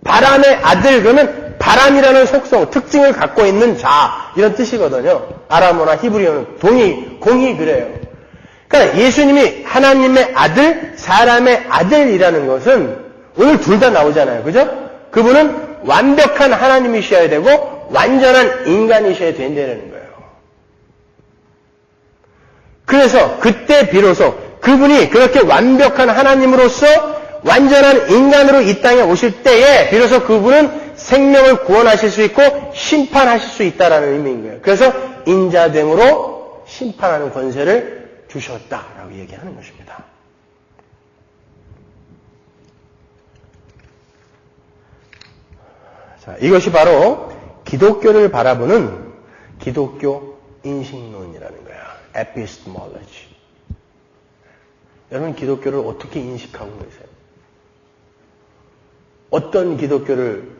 S1: 바람의 아들, 그러면 바람이라는 속성, 특징을 갖고 있는 자, 이런 뜻이거든요. 아람어나 히브리어는 공이 그래요. 그러니까 예수님이 하나님의 아들, 사람의 아들이라는 것은 오늘 둘 다 나오잖아요. 그죠? 그분은 완벽한 하나님이셔야 되고 완전한 인간이셔야 된다는 거예요. 그래서 그때 비로소 그분이 그렇게 완벽한 하나님으로서 완전한 인간으로 이 땅에 오실 때에 비로소 그분은 생명을 구원하실 수 있고 심판하실 수 있다라는 의미인 거예요. 그래서 인자됨으로 심판하는 권세를 주셨다라고 얘기하는 것입니다. 자, 이것이 바로 기독교를 바라보는 기독교 인식론이라는 거야. epistemology. 여러분 기독교를 어떻게 인식하고 계세요? 어떤 기독교를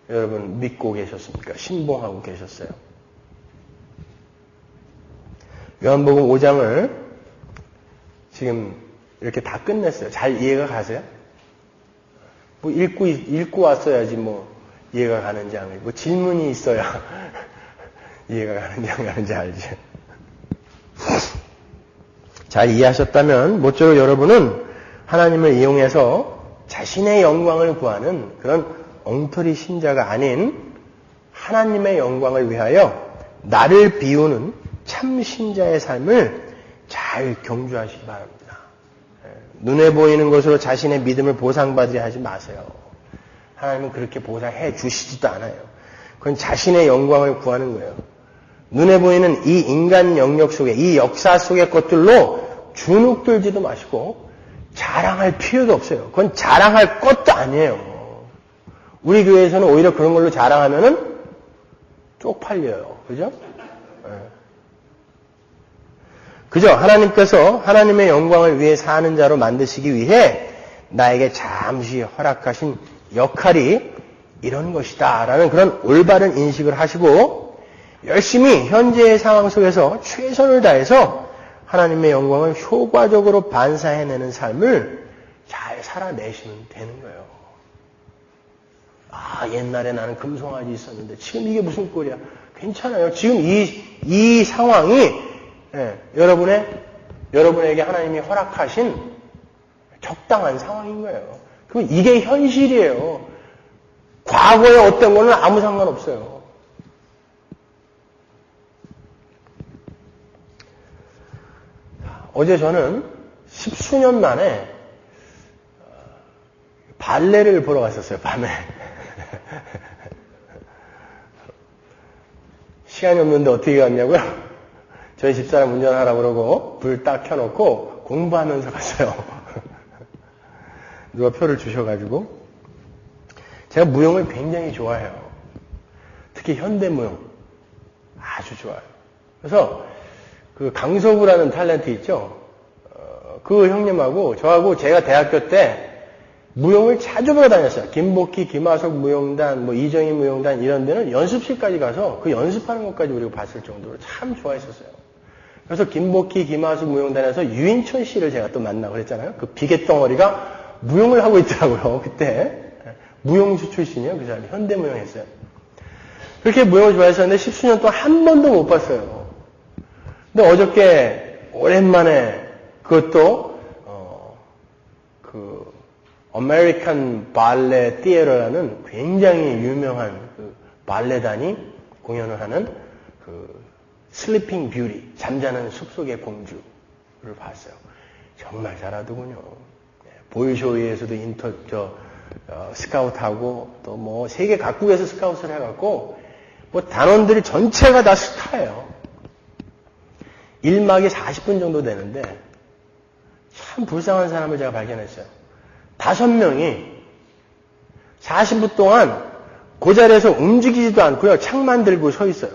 S1: 여러분 믿고 계셨습니까? 신봉하고 계셨어요? 요한복음 5장을 지금 이렇게 다 끝냈어요. 잘 이해가 가세요? 뭐 읽고 왔어야지 뭐 이해가 가는지 안 가는지, 뭐 질문이 있어야 이해가 가는지 안 가는지 알지. 잘 이해하셨다면 모쪼록 여러분은 하나님을 이용해서 자신의 영광을 구하는 그런 엉터리 신자가 아닌 하나님의 영광을 위하여 나를 비우는 참 신자의 삶을 잘 경주하시기 바랍니다. 눈에 보이는 것으로 자신의 믿음을 보상받으려 하지 마세요. 하나님은 그렇게 보상해 주시지도 않아요. 그건 자신의 영광을 구하는 거예요. 눈에 보이는 이 인간 영역 속에, 이 역사 속의 것들로 주눅들지도 마시고 자랑할 필요도 없어요. 그건 자랑할 것도 아니에요. 우리 교회에서는 오히려 그런 걸로 자랑하면은 쪽팔려요. 그죠? 그죠? 하나님께서 하나님의 영광을 위해 사는 자로 만드시기 위해 나에게 잠시 허락하신 역할이 이런 것이다 라는 그런 올바른 인식을 하시고 열심히 현재의 상황 속에서 최선을 다해서 하나님의 영광을 효과적으로 반사해내는 삶을 잘 살아내시면 되는 거예요. 아, 옛날에 나는 금송아지 있었는데 지금 이게 무슨 꼴이야? 괜찮아요. 지금 이 상황이 여러분에게 하나님이 허락하신 적당한 상황인 거예요. 그럼 이게 현실이에요. 과거에 어떤 거는 아무 상관없어요. 어제 저는 10수년 만에 발레를 보러 갔었어요, 밤에. 시간이 없는데 어떻게 갔냐고요? 저희 집사람 운전하라 그러고 불 딱 켜놓고 공부하면서 갔어요. 누가 표를 주셔가지고. 제가 무용을 굉장히 좋아해요. 특히 현대무용. 아주 좋아요. 그래서 그 강서구라는 탤런트 있죠? 그 형님하고 저하고 제가 대학교 때 무용을 자주 보러 다녔어요. 김복희, 김하석 무용단, 뭐 이정희 무용단 이런 데는 연습실까지 가서 그 연습하는 것까지 우리가 봤을 정도로 참 좋아했었어요. 그래서 김복희, 김하석 무용단에서 유인천 씨를 제가 또 만나고 그랬잖아요. 그 비계덩어리가 무용을 하고 있더라고요. 그때 무용수 출신이에요. 그 사람이 현대무용 했어요. 그렇게 무용을 좋아했었는데 10수년 동안 한 번도 못 봤어요. 근데 어저께 오랜만에 그것도 그 아메리칸 발레 티에터라는 굉장히 유명한 그 발레단이 공연을 하는 그 슬리핑 뷰티, 잠자는 숲속의 공주를 봤어요. 정말 잘하더군요. 보이쇼에서도 스카웃하고 또 뭐 세계 각국에서 스카웃을 해갖고 뭐 단원들이 전체가 다 스타예요. 1막이 40분 정도 되는데 참 불쌍한 사람을 제가 발견했어요. 5명이 40분 동안 그 자리에서 움직이지도 않고요. 창만 들고 서 있어요.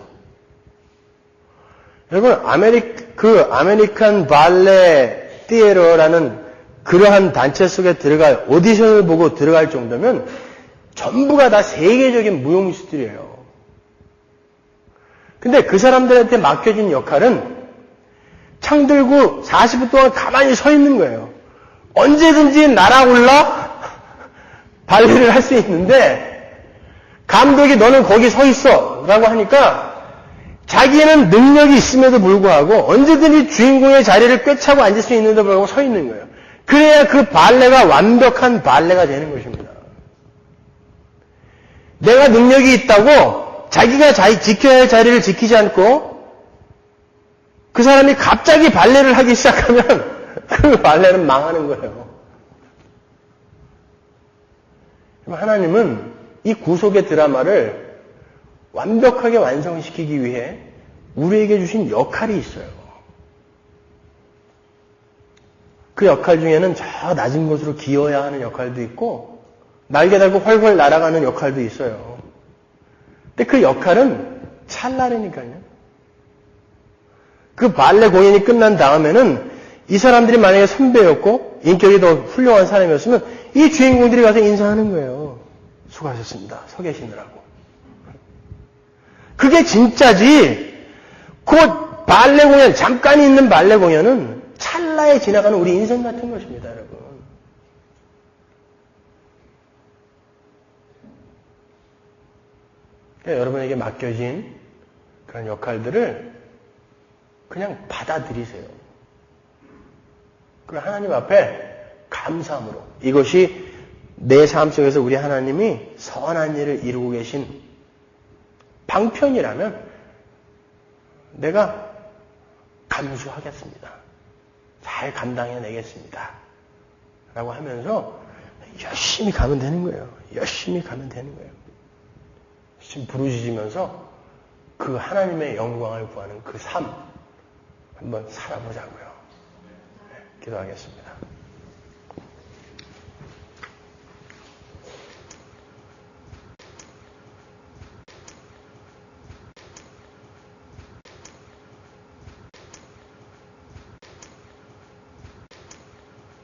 S1: 여러분, 아메리칸 발레 티에터라는 그러한 단체 속에 들어갈 오디션을 보고 들어갈 정도면 전부가 다 세계적인 무용수들이에요. 근데 그 사람들한테 맡겨진 역할은 창 들고 40분 동안 가만히 서 있는 거예요. 언제든지 날아올라 발레를 할 수 있는데 감독이 너는 거기 서 있어 라고 하니까 자기는 능력이 있음에도 불구하고 언제든지 주인공의 자리를 꿰차고 앉을 수 있는데도 불구하고 서 있는 거예요. 그래야 그 발레가 완벽한 발레가 되는 것입니다. 내가 능력이 있다고 자기가 지켜야 할 자리를 지키지 않고 그 사람이 갑자기 발레를 하기 시작하면 그 발레는 망하는 거예요. 하나님은 이 구속의 드라마를 완벽하게 완성시키기 위해 우리에게 주신 역할이 있어요. 그 역할 중에는 저 낮은 곳으로 기어야 하는 역할도 있고 날개 달고 훨훨 날아가는 역할도 있어요. 근데 그 역할은 찰나라니까요. 그 발레 공연이 끝난 다음에는 이 사람들이 만약에 선배였고 인격이 더 훌륭한 사람이었으면 이 주인공들이 가서 인사하는 거예요. 수고하셨습니다. 서 계시느라고. 그게 진짜지. 그 발레 공연, 잠깐 있는 발레 공연은 찰나에 지나가는 우리 인생 같은 것입니다, 여러분. 그러니까 여러분에게 맡겨진 그런 역할들을 그냥 받아들이세요. 그리고 하나님 앞에 감사함으로. 이것이 내 삶 속에서 우리 하나님이 선한 일을 이루고 계신 방편이라면 내가 감수하겠습니다. 잘 감당해내겠습니다. 라고 하면서 열심히 가면 되는 거예요. 열심히 가면 되는 거예요. 지금 부르짖으면서 그 하나님의 영광을 구하는 그 삶 한번 살아보자고요. 네, 기도하겠습니다.